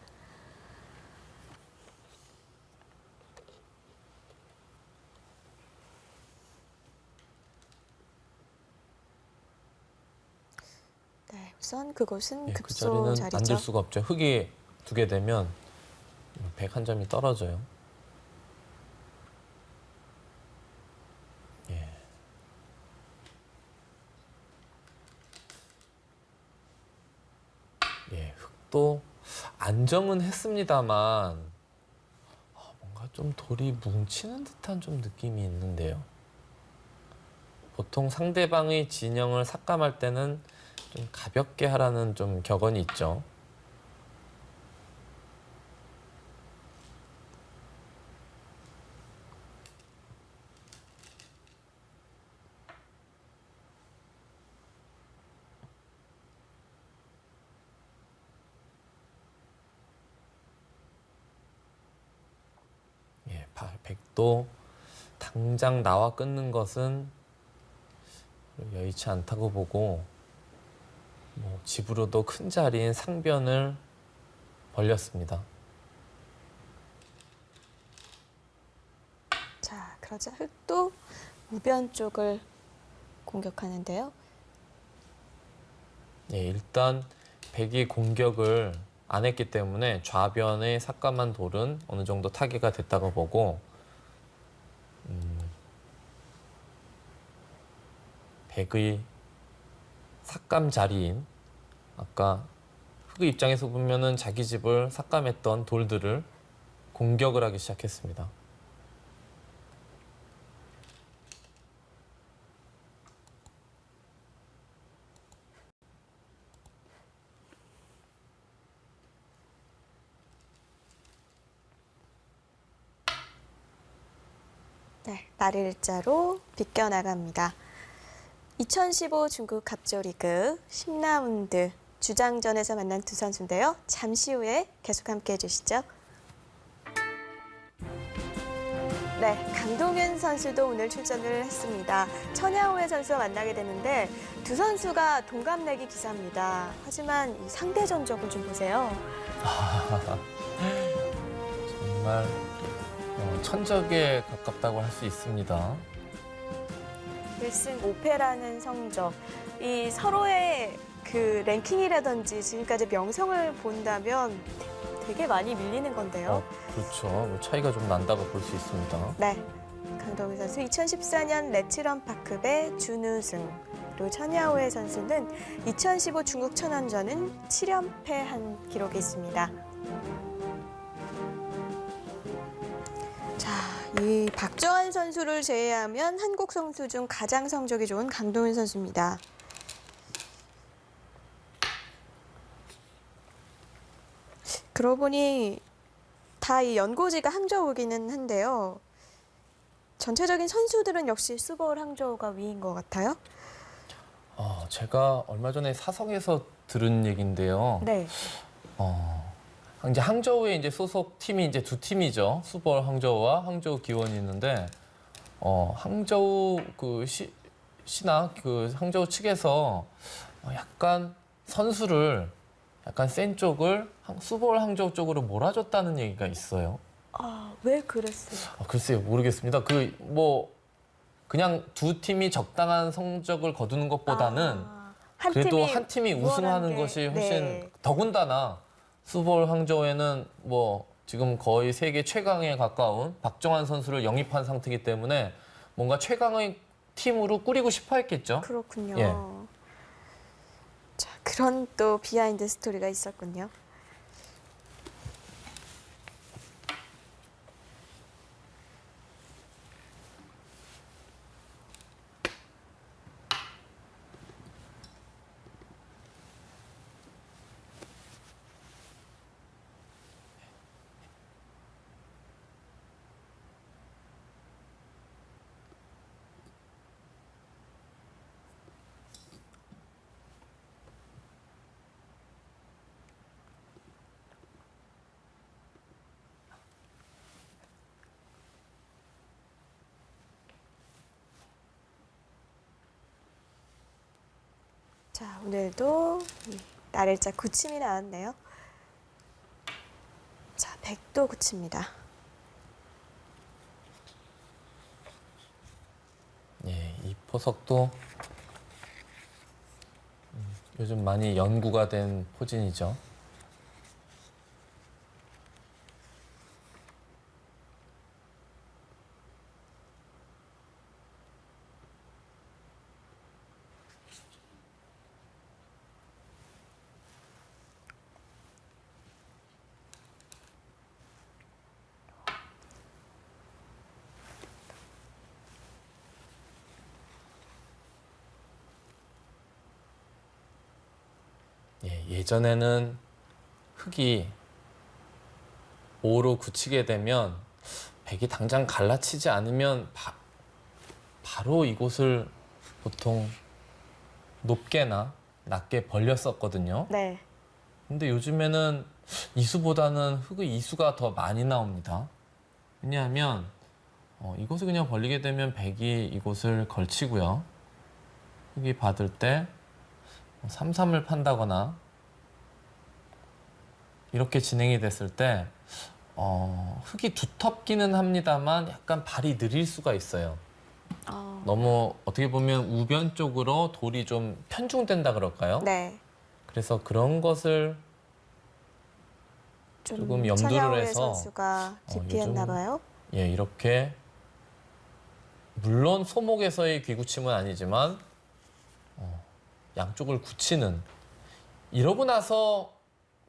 네, 우선 그곳은 그 급소 자리는 자리죠. 앉을 수가 없죠. 흙이 두게 되면 백 한 점이 떨어져요. 흙도 안정은 했습니다만 뭔가 좀 돌이 뭉치는 듯한 좀 느낌이 있는데요. 보통 상대방의 진영을 삭감할 때는 좀 가볍게 하라는 좀 격언이 있죠. 백도 당장 나와 끊는 것은 여의치 않다고 보고 집으로도 큰 자리인 상변을 벌렸습니다. 자, 그러자 흙도 우변 쪽을 공격하는데요. 일단 백이 공격을 안 했기 때문에 좌변의 삭감한 돌은 어느 정도 타개가 됐다고 보고 백의 삭감 자리인 아까 흙의 입장에서 보면은 자기 집을 삭감했던 돌들을 공격을 하기 시작했습니다. 네, 날일자로 비껴나갑니다. 2015 중국 갑조리그 10라운드 주장전에서 만난 두 선수인데요. 잠시 후에 계속 함께해 주시죠. 네, 강동윤 선수도 오늘 출전을 했습니다. 천야오의 선수와 만나게 되는데 두 선수가 동갑내기 기사입니다. 하지만 이 상대 전적을 좀 보세요. 정말 천적에 가깝다고 할 수 있습니다. 1승 5패라는 성적. 이 서로의 그 랭킹이라든지 지금까지 명성을 본다면 되게 많이 밀리는 건데요. 그렇죠. 차이가 좀 난다고 볼 수 있습니다. 네, 강동윤 선수 2014년 레츠런 파크배 준우승. 그리고 천야오의 선수는 2015 중국 천원전은 7연패한 기록이 있습니다. 자, 이 박정환 선수를 제외하면 한국 선수 중 가장 성적이 좋은 강동윤 선수입니다. 그러고 보니 다 이 연고지가 항저우기는 한데요. 전체적인 선수들은 역시 수볼 항저우가 위인 것 같아요. 제가 얼마 전에 사석에서 들은 얘기인데요. 네. 이제 항저우에 이제 소속 팀이 이제 두 팀이죠. 수볼 항저우와 항저우 기원이 있는데, 항저우 시나 그 항저우 측에서 약간 선수를 약간 센 쪽을 수볼 항저우 쪽으로 몰아줬다는 얘기가 있어요. 왜 그랬어요? 글쎄요, 모르겠습니다. 그냥 두 팀이 적당한 성적을 거두는 것보다는 그래도 한 팀이 우승하는 것이 훨씬 더군다나 수볼 항저우에는 지금 거의 세계 최강에 가까운 박정환 선수를 영입한 상태이기 때문에 뭔가 최강의 팀으로 꾸리고 싶어 했겠죠. 그렇군요. 예. 자, 그런 또 비하인드 스토리가 있었군요. 자, 오늘도 이 날일자 구침이 나왔네요. 자, 100도 구칩니다. 예, 이 포석도 요즘 많이 연구가 된 포진이죠. 예전에는 흙이 5로 굳히게 되면 백이 당장 갈라치지 않으면 바로 이곳을 보통 높게나 낮게 벌렸었거든요. 네. 근데 요즘에는 이수보다는 흙의 이수가 더 많이 나옵니다. 왜냐하면 이곳을 그냥 벌리게 되면 백이 이곳을 걸치고요. 흙이 받을 때 3-3을 판다거나 이렇게 진행이 됐을 때 흙이 두텁기는 합니다만 약간 발이 느릴 수가 있어요. 너무 어떻게 보면 우변 쪽으로 돌이 좀 편중된다 그럴까요? 네. 그래서 그런 것을 조금 염두를 천야오의 해서 선수가 기피했나 봐요. 예, 이렇게 물론 소목에서의 귀구침은 아니지만 양쪽을 굳히는 이러고 나서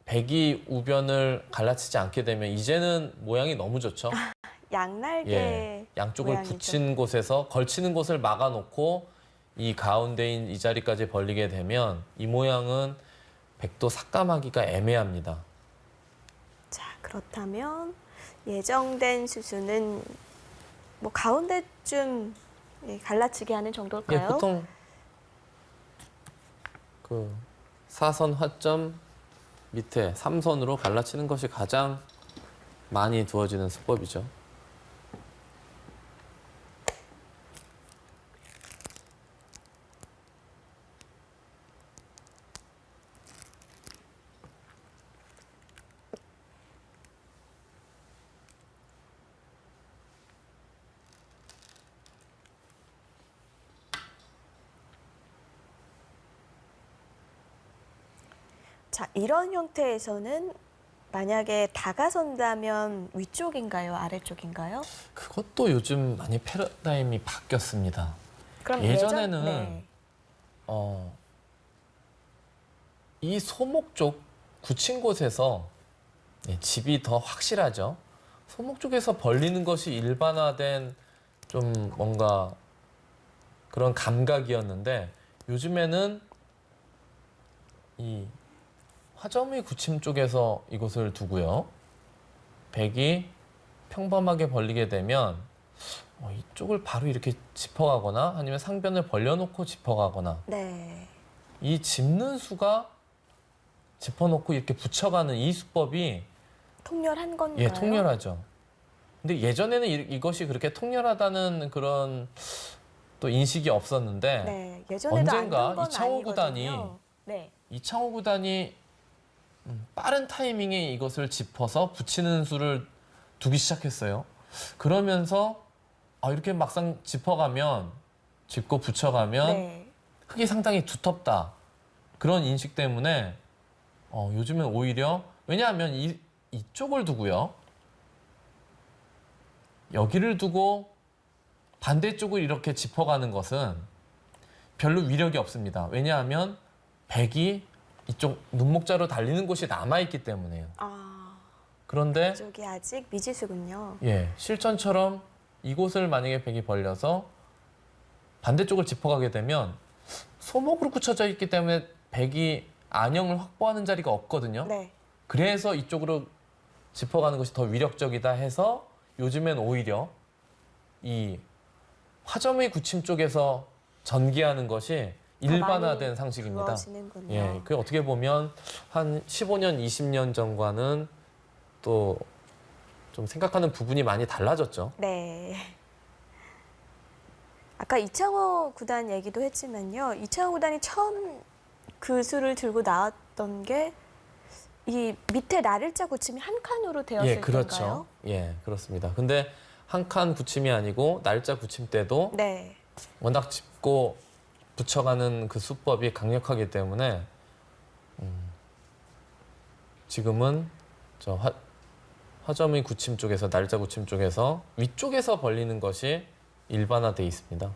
백이 우변을 갈라치지 않게 되면 이제는 모양이 너무 좋죠. 양날개 예, 양쪽을 모양이죠. 붙인 곳에서 걸치는 곳을 막아놓고 이 가운데인 이 자리까지 벌리게 되면 이 모양은 백도 삭감하기가 애매합니다. 자, 그렇다면 예정된 수수는 가운데쯤 갈라치기 하는 예, 정도일까요? 보통 그 사선 화점 밑에 3선으로 갈라치는 것이 가장 많이 두어지는 수법이죠. 자, 이런 형태에서는 만약에 다가선다면 위쪽인가요? 아래쪽인가요? 그것도 요즘 많이 패러다임이 바뀌었습니다. 그럼 예전에는 네. 이 소목 쪽 굳힌 곳에서 집이 더 확실하죠. 소목 쪽에서 벌리는 것이 일반화된 좀 뭔가 그런 감각이었는데 요즘에는 이 화점의 굳힘 쪽에서 이곳을 두고요. 백이 평범하게 벌리게 되면 이쪽을 바로 이렇게 짚어가거나 아니면 상변을 벌려놓고 짚어가거나 네. 이 짚는 수가 짚어놓고 이렇게 붙여가는 이 수법이 통렬한 건가요? 예, 통렬하죠. 근데 예전에는 이것이 그렇게 통렬하다는 그런 또 인식이 없었는데 네. 예전에도 언젠가 안둔건 이창호 구단이 아니거든요. 네. 이창호 구단이 빠른 타이밍에 이것을 짚어서 붙이는 수를 두기 시작했어요. 그러면서 이렇게 막상 짚어가면 짚고 붙여가면 네. 흙이 상당히 두텁다. 그런 인식 때문에 요즘엔 오히려 왜냐하면 이쪽을 두고요. 여기를 두고 반대쪽을 이렇게 짚어가는 것은 별로 위력이 없습니다. 왜냐하면 백이 이쪽 눈목자로 달리는 곳이 남아있기 때문에요. 그런데 이쪽이 아직 미지수군요. 예, 실전처럼 이곳을 만약에 백이 벌려서 반대쪽을 짚어가게 되면 소목으로 굳혀져 있기 때문에 백이 안형을 확보하는 자리가 없거든요. 네. 그래서 이쪽으로 짚어가는 것이 더 위력적이다 해서 요즘엔 오히려 이 화점의 굳힘 쪽에서 전개하는 것이 일반화된 상식입니다. 그러시는군요. 예, 그 어떻게 보면 한 15년, 20년 전과는 또 좀 생각하는 부분이 많이 달라졌죠. 네. 아까 이창호 구단 얘기도 했지만요. 이창호 구단이 처음 그 수를 들고 나왔던 게 이 밑에 날일자 굳힘이 한 칸으로 되었을 예, 그렇죠. 때인가요? 예, 그렇습니다. 근데 한 칸 굳힘이 아니고 날짜 굳힘 때도 네. 워낙 짚고 붙여가는 그 수법이 강력하기 때문에 지금은 저 화점의 굳힘 쪽에서 날짜 굳힘 쪽에서 위쪽에서 벌리는 것이 일반화돼 있습니다.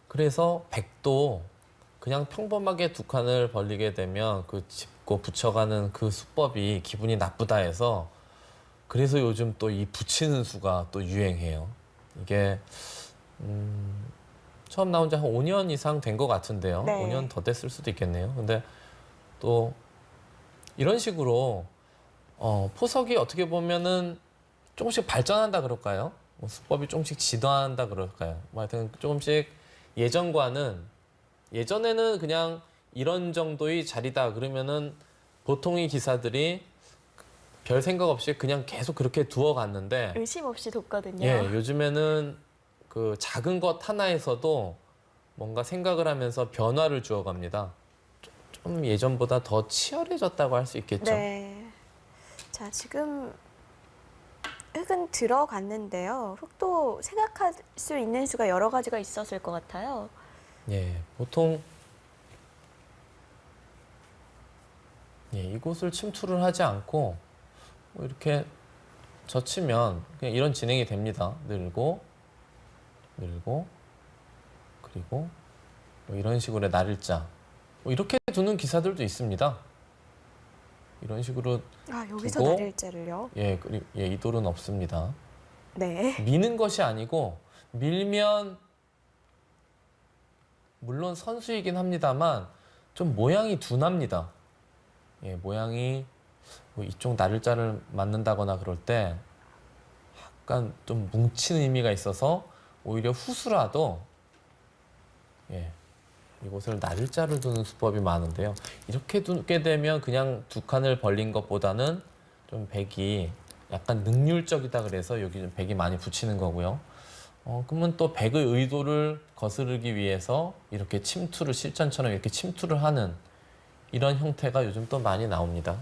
그래서 백도 그냥 평범하게 두 칸을 벌리게 되면 그 짚고 붙여가는 그 수법이 기분이 나쁘다 해서 그래서 요즘 또 이 붙이는 수가 또 유행해요. 이게 처음 나온 지 한 5년 이상 된 것 같은데요. 네. 5년 더 됐을 수도 있겠네요. 근데 또 이런 식으로 포석이 어떻게 보면은 조금씩 발전한다 그럴까요? 뭐 수법이 조금씩 진화한다 그럴까요? 뭐 하여튼 조금씩 예전에는 그냥 이런 정도의 자리다 그러면은 보통의 기사들이 별 생각 없이 그냥 계속 그렇게 두어갔는데 의심 없이 뒀거든요. 예, 요즘에는 그 작은 것 하나에서도 뭔가 생각을 하면서 변화를 주어갑니다. 좀 예전보다 더 치열해졌다고 할 수 있겠죠. 네. 자, 지금 흙은 들어갔는데요. 흙도 생각할 수 있는 수가 여러 가지가 있었을 것 같아요. 예, 보통 이곳을 침투를 하지 않고 뭐 이렇게 젖히면 그냥 이런 진행이 됩니다. 늘고 그리고 뭐 이런 식으로 날일자 뭐 이렇게 두는 기사들도 있습니다. 이런 식으로 여기서 두고, 날일자를요? 이 돌은 없습니다. 네. 미는 것이 아니고 밀면 물론 선수이긴 합니다만 좀 모양이 둔합니다. 예, 모양이 뭐 이쪽 날일자를 맞는다거나 그럴 때 약간 좀 뭉친 의미가 있어서 오히려 후수라도 이곳을 날일자를 두는 수법이 많은데요. 이렇게 두게 되면 그냥 두 칸을 벌린 것보다는 좀 백이 약간 능률적이다 그래서 여기 좀 백이 많이 붙이는 거고요. 그러면 또 백의 의도를 거스르기 위해서 이렇게 침투를 실전처럼 이렇게 침투를 하는 이런 형태가 요즘 또 많이 나옵니다.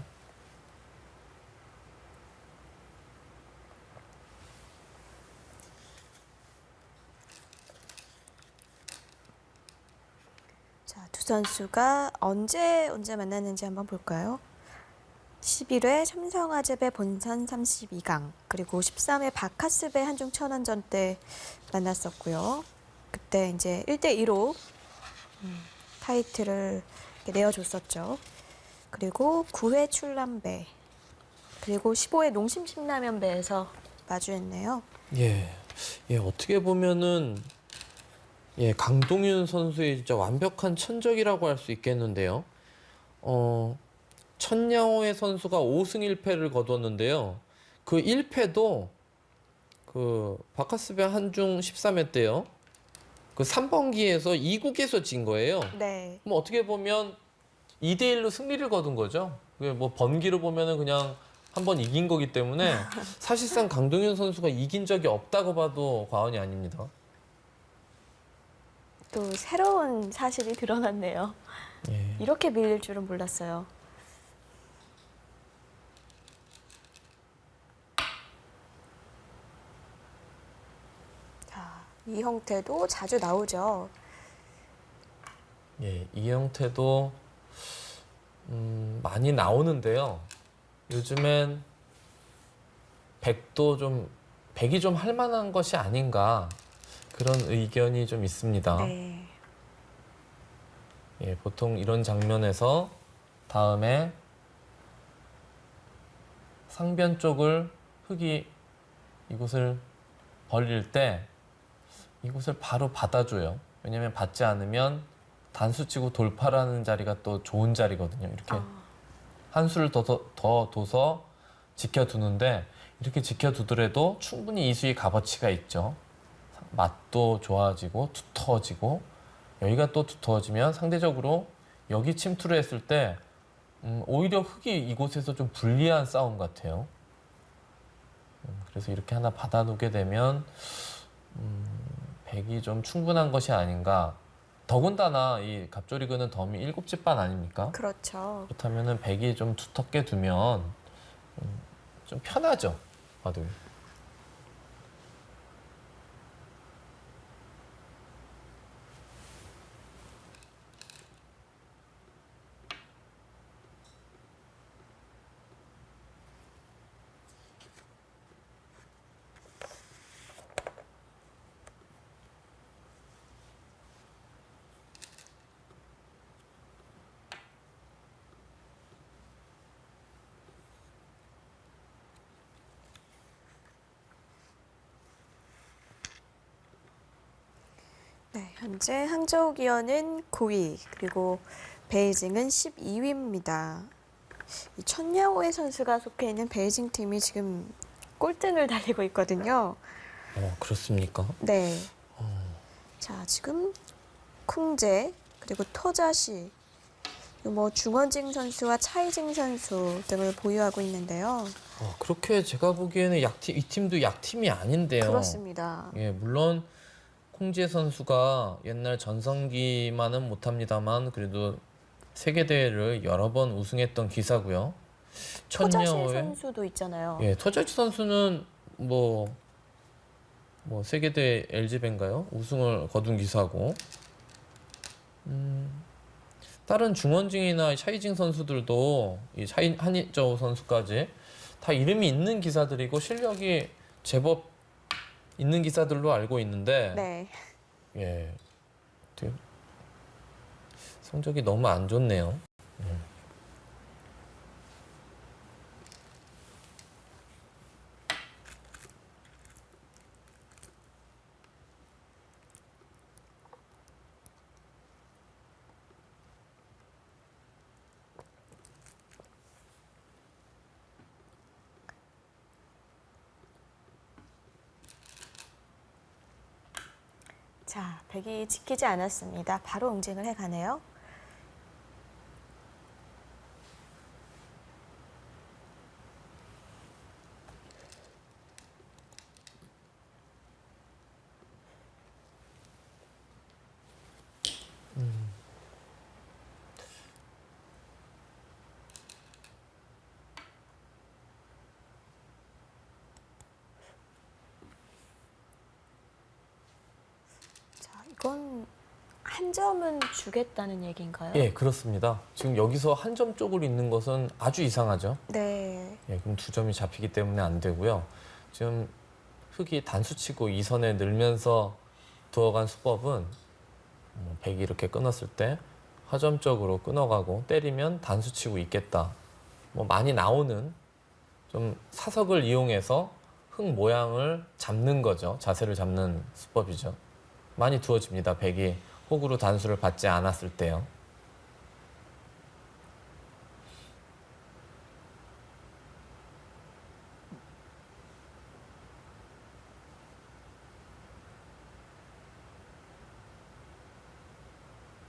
자, 두 선수가 언제 만났는지 한번 볼까요? 11회 삼성화재배 본선 32강 그리고 13회 바카스배 한중 천안전 때 만났었고요. 그때 이제 1대2로 타이틀을 이렇게 내어줬었죠. 그리고 9회 출람배 그리고 15회 농심신라면배에서 마주했네요. 예. 예, 어떻게 보면은 강동윤 선수의 진짜 완벽한 천적이라고 할 수 있겠는데요. 천야오의 선수가 5승 1패를 거뒀는데요. 그 1패도 그 바카스베 한중 13회 때요. 그 3번기에서 2국에서 진 거예요. 네. 그럼 어떻게 보면 2대1로 승리를 거둔 거죠. 그게 뭐 번기로 보면은 그냥 한 번 이긴 거기 때문에 사실상 강동윤 선수가 이긴 적이 없다고 봐도 과언이 아닙니다. 또 새로운 사실이 드러났네요. 예. 이렇게 밀릴 줄은 몰랐어요. 자, 이 형태도 자주 나오죠. 예, 이 형태도 많이 나오는데요. 요즘엔 백이 좀 할 만한 것이 아닌가 그런 의견이 좀 있습니다. 네. 예, 보통 이런 장면에서 다음에 상변 쪽을 흙이 이곳을 벌릴 때 이곳을 바로 받아줘요. 왜냐면 받지 않으면 단수치고 돌파라는 자리가 또 좋은 자리거든요. 이렇게 한 수를 더 둬서 지켜두는데 이렇게 지켜두더라도 충분히 이 수의 값어치가 있죠. 맛도 좋아지고 두터워지고 여기가 또 두터워지면 상대적으로 여기 침투를 했을 때 오히려 흙이 이곳에서 좀 불리한 싸움 같아요. 그래서 이렇게 하나 받아놓게 되면 백이 좀 충분한 것이 아닌가. 더군다나 이 갑조리그는 덤이 7집 반 아닙니까? 그렇죠. 그렇다면은 백이 좀 두텁게 두면 좀 편하죠. 봐도. 네, 현재 항저우 기어는 9위, 그리고 베이징은 12위입니다. 이 천야오의 선수가 속해 있는 베이징 팀이 지금 꼴등을 달리고 있거든요. 그렇습니까? 네. 자, 지금 쿵제, 그리고 토자시, 그리고 뭐 중원징 선수와 차이징 선수 등을 보유하고 있는데요. 그렇게 제가 보기에는 이 팀도 약팀이 아닌데요. 그렇습니다. 예, 물론 콩지혜 선수가 옛날 전성기만은 못합니다만 그래도 세계 대회를 여러 번 우승했던 기사고요. 토자시 천야오의 선수도 있잖아요. 예, 토자시 선수는 뭐 세계 대회 LG배인가요? 우승을 거둔 기사고. 다른 중원징이나 차이징 선수들도 이 한희저우 선수까지 다 이름이 있는 기사들이고 실력이 제법 있는 기사들로 알고 있는데 네. 예, 되게 성적이 너무 안 좋네요. 자, 백이 지키지 않았습니다. 바로 응징을 해가네요. 자, 이건 한 점은 주겠다는 얘기인가요? 예, 그렇습니다. 지금 여기서 한 점 쪽으로 있는 것은 아주 이상하죠. 네. 예, 그럼 2점이 잡히기 때문에 안 되고요. 지금 흙이 단수치고 2선에 늘면서 두어간 수법은 백이 이렇게 끊었을 때 화점적으로 끊어가고 때리면 단수치고 있겠다. 많이 나오는 좀 사석을 이용해서 흙 모양을 잡는 거죠. 자세를 잡는 수법이죠. 많이 두어집니다. 백이 호구로 단수를 받지 않았을 때요.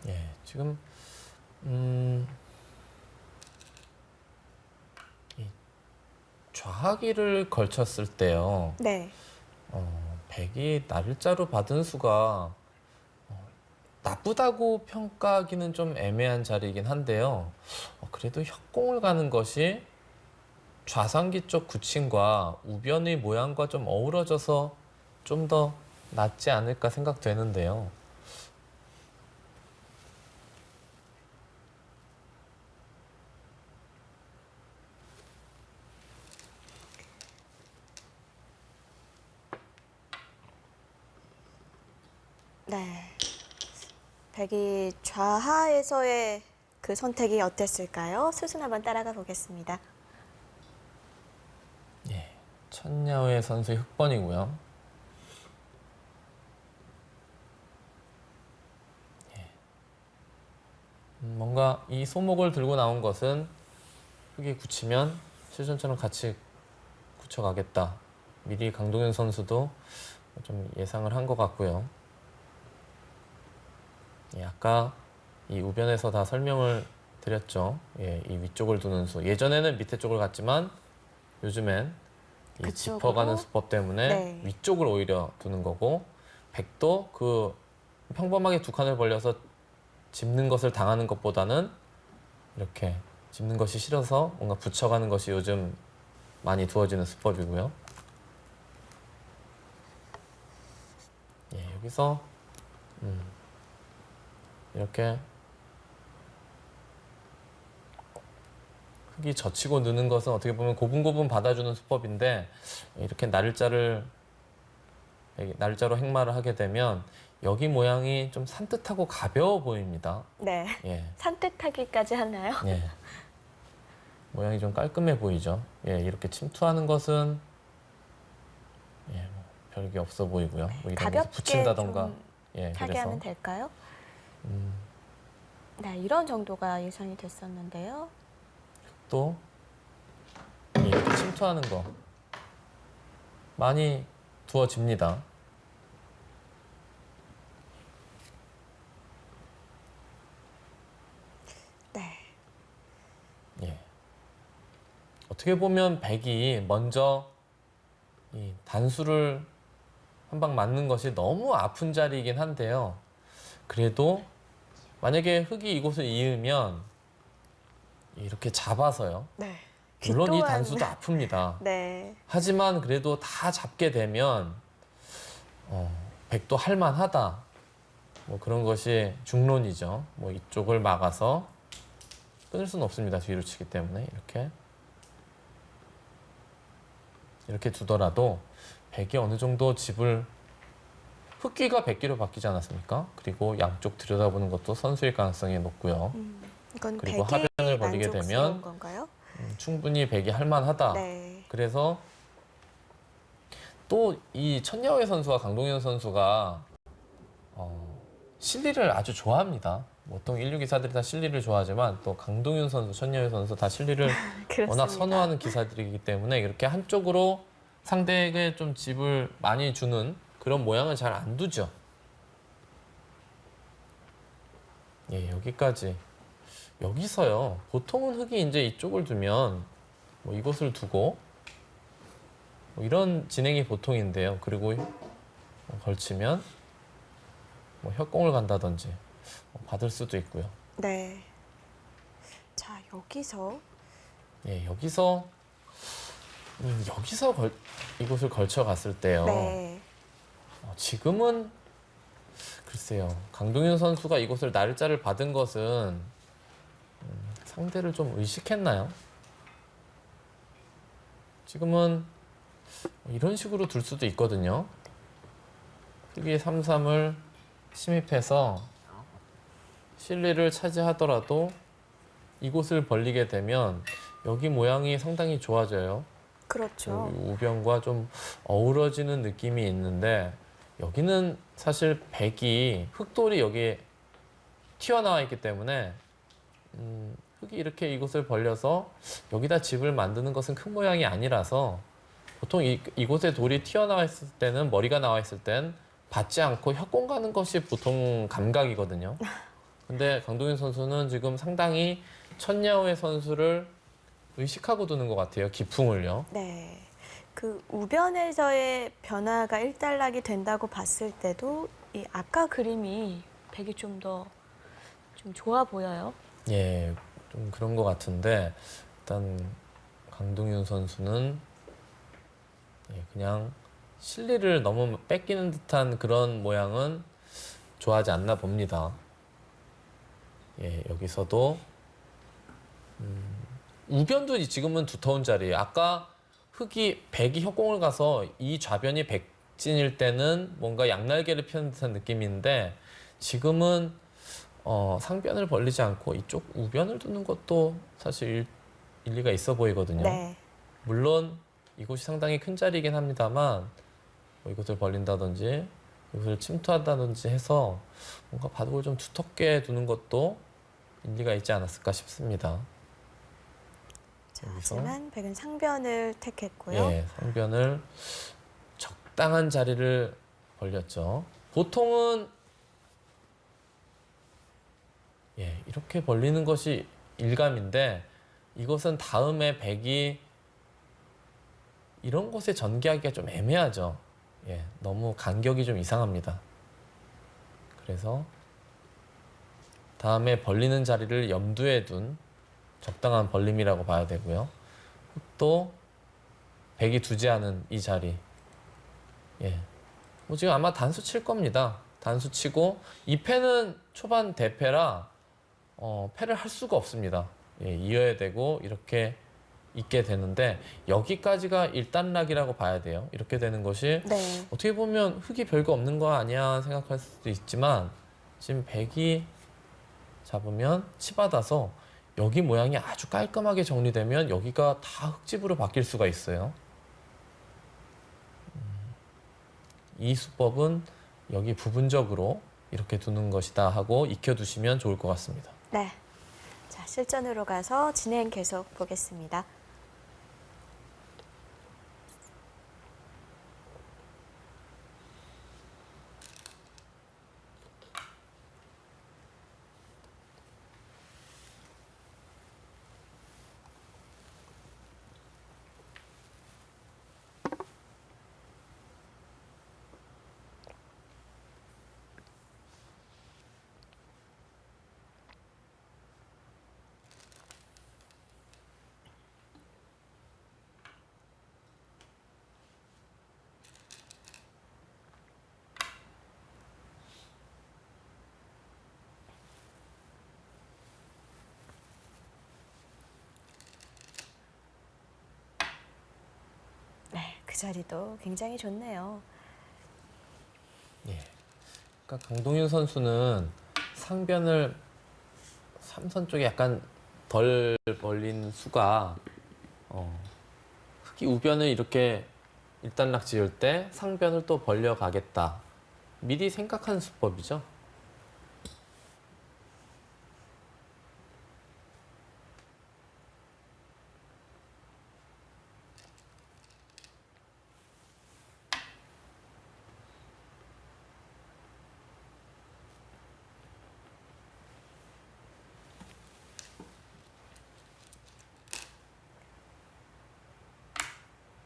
예, 지금 이 좌하기를 걸쳤을 때요. 네. 백이 날짜로 받은 수가 나쁘다고 평가하기는 좀 애매한 자리이긴 한데요. 그래도 협공을 가는 것이 좌상기 쪽 굳힘과 우변의 모양과 좀 어우러져서 좀 더 낫지 않을까 생각되는데요. 네. 백이 좌하에서의 그 선택이 어땠을까요? 수순 한번 따라가 보겠습니다. 예, 천야의 선수의 흑번이고요. 예. 뭔가 이 소목을 들고 나온 것은 흙이 굳히면 실전처럼 같이 굳혀가겠다. 미리 강동현 선수도 좀 예상을 한 것 같고요. 예, 아까 이 우변에서 다 설명을 드렸죠. 예, 이 위쪽을 두는 수. 예전에는 밑에 쪽을 갔지만 요즘엔 이 그쪽으로? 짚어가는 수법 때문에 네. 위쪽을 오히려 두는 거고, 백도 그 평범하게 두 칸을 벌려서 짚는 것을 당하는 것보다는 이렇게 짚는 것이 싫어서 뭔가 붙여가는 것이 요즘 많이 두어지는 수법이고요. 예, 여기서 이렇게 흙이 젖히고 느는 것은 어떻게 보면 고분고분 받아주는 수법인데, 이렇게 날짜로 행마를 하게 되면 여기 모양이 좀 산뜻하고 가벼워 보입니다. 네. 예, 산뜻하기까지 하나요? 예. 모양이 좀 깔끔해 보이죠. 예, 이렇게 침투하는 것은 예, 뭐 별게 없어 보이고요. 뭐 이런 데서 가볍게 붙인다던가 좀 예, 하게 그래서 하면 될까요? 네, 이런 정도가 예상이 됐었는데요. 또 이렇게 침투하는 거 많이 두어집니다. 네. 예. 어떻게 보면 백이 먼저 이 단수를 한 방 맞는 것이 너무 아픈 자리이긴 한데요. 그래도 만약에 흙이 이곳을 이으면 이렇게 잡아서요. 네. 물론 이 또한- 단수도 아픕니다. 네. 하지만 그래도 다 잡게 되면 백도 할만하다. 뭐 그런 것이 중론이죠. 뭐 이쪽을 막아서 끊을 수는 없습니다. 뒤로 치기 때문에 이렇게 두더라도 백이 어느 정도 집을 흙귀가 백귀로 바뀌지 않았습니까? 그리고 양쪽 들여다보는 것도 선수일 가능성이 높고요. 이건 그리고 백이 하변을 벌리게 만족스러운 되면 건가요? 충분히 백이 할만하다. 네. 그래서 또 이 천야의 선수와 강동현 선수가 실리를 아주 좋아합니다. 보통 1류 기사들이 다 실리를 좋아하지만 또 강동현 선수, 천야의 선수 다 실리를 그렇습니다. 워낙 선호하는 기사들이기 때문에 이렇게 한쪽으로 상대에게 좀 집을 많이 주는 그런 모양을 잘 안 두죠. 예, 여기까지. 여기서요. 보통은 흙이 이제 이쪽을 두면 뭐 이곳을 두고 뭐 이런 진행이 보통인데요. 그리고 걸치면 뭐 협공을 간다든지 받을 수도 있고요. 네. 자, 여기서 예, 여기서 이곳을 걸쳐 갔을 때요. 네. 지금은 글쎄요. 강동윤 선수가 이곳을 날짜를 받은 것은 상대를 좀 의식했나요? 지금은 이런 식으로 둘 수도 있거든요. 흙이 3-3을 침입해서 실리를 차지하더라도 이곳을 벌리게 되면 여기 모양이 상당히 좋아져요. 그렇죠. 우변과 좀 어우러지는 느낌이 있는데 여기는 사실 백이 흑돌이 여기에 튀어나와 있기 때문에 흑이 이렇게 이곳을 벌려서 여기다 집을 만드는 것은 큰 모양이 아니라서 보통 이곳에 돌이 튀어나와 있을 때는 머리가 나와 있을 땐 받지 않고 협공 가는 것이 보통 감각이거든요. 근데 강동윤 선수는 지금 상당히 천야오의 선수를 의식하고 두는 것 같아요. 기풍을요. 네. 그 우변에서의 변화가 일단락이 된다고 봤을 때도 이 아까 그림이 백이 좀 더 좀 좋아 보여요. 예, 좀 그런 것 같은데 일단 강동윤 선수는 그냥 실리를 너무 뺏기는 듯한 그런 모양은 좋아하지 않나 봅니다. 예, 여기서도 우변도 지금은 두터운 자리예요. 아까 백이 협공을 가서 이 좌변이 백진일 때는 뭔가 양날개를 펴는 듯한 느낌인데 지금은 상변을 벌리지 않고 이쪽 우변을 두는 것도 사실 일리가 있어 보이거든요. 네. 물론 이곳이 상당히 큰 자리이긴 합니다만 이곳을 벌린다든지 이곳을 침투한다든지 해서 뭔가 바둑을 좀 두텁게 두는 것도 일리가 있지 않았을까 싶습니다. 자, 여기서? 하지만 백은 상변을 택했고요. 예, 상변을 적당한 자리를 벌렸죠. 보통은 이렇게 벌리는 것이 일감인데 이것은 다음에 백이 이런 곳에 전개하기가 좀 애매하죠. 예, 너무 간격이 좀 이상합니다. 그래서 다음에 벌리는 자리를 염두에 둔 적당한 벌림이라고 봐야 되고요. 또 백이 두지 않은 이 자리. 예. 뭐 지금 아마 단수 칠 겁니다. 단수 치고 이 패는 초반 대패라 패를 할 수가 없습니다. 예, 이어야 되고 이렇게 있게 되는데 여기까지가 일단락이라고 봐야 돼요. 이렇게 되는 것이 네. 어떻게 보면 흑이 별거 없는 거 아니야 생각할 수도 있지만 지금 백이 잡으면 치받아서 여기 모양이 아주 깔끔하게 정리되면 여기가 다 흑집으로 바뀔 수가 있어요. 이 수법은 여기 부분적으로 이렇게 두는 것이다 하고 익혀두시면 좋을 것 같습니다. 네. 자, 실전으로 가서 진행 계속 보겠습니다. 네, 그 자리도 굉장히 좋네요. 예. 그러니까 강동윤 선수는 상변을 삼선 쪽에 약간 덜 벌린 수가 흑이 우변을 이렇게 일단락 지을 때 상변을 또 벌려 가겠다. 미리 생각한 수법이죠.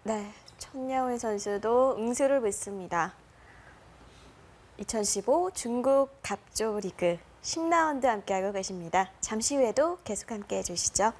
네, 천야오의 선수도 응수를 묻습니다. 2015 중국 갑조 리그 10라운드 함께하고 계십니다. 잠시 후에도 계속 함께해 주시죠.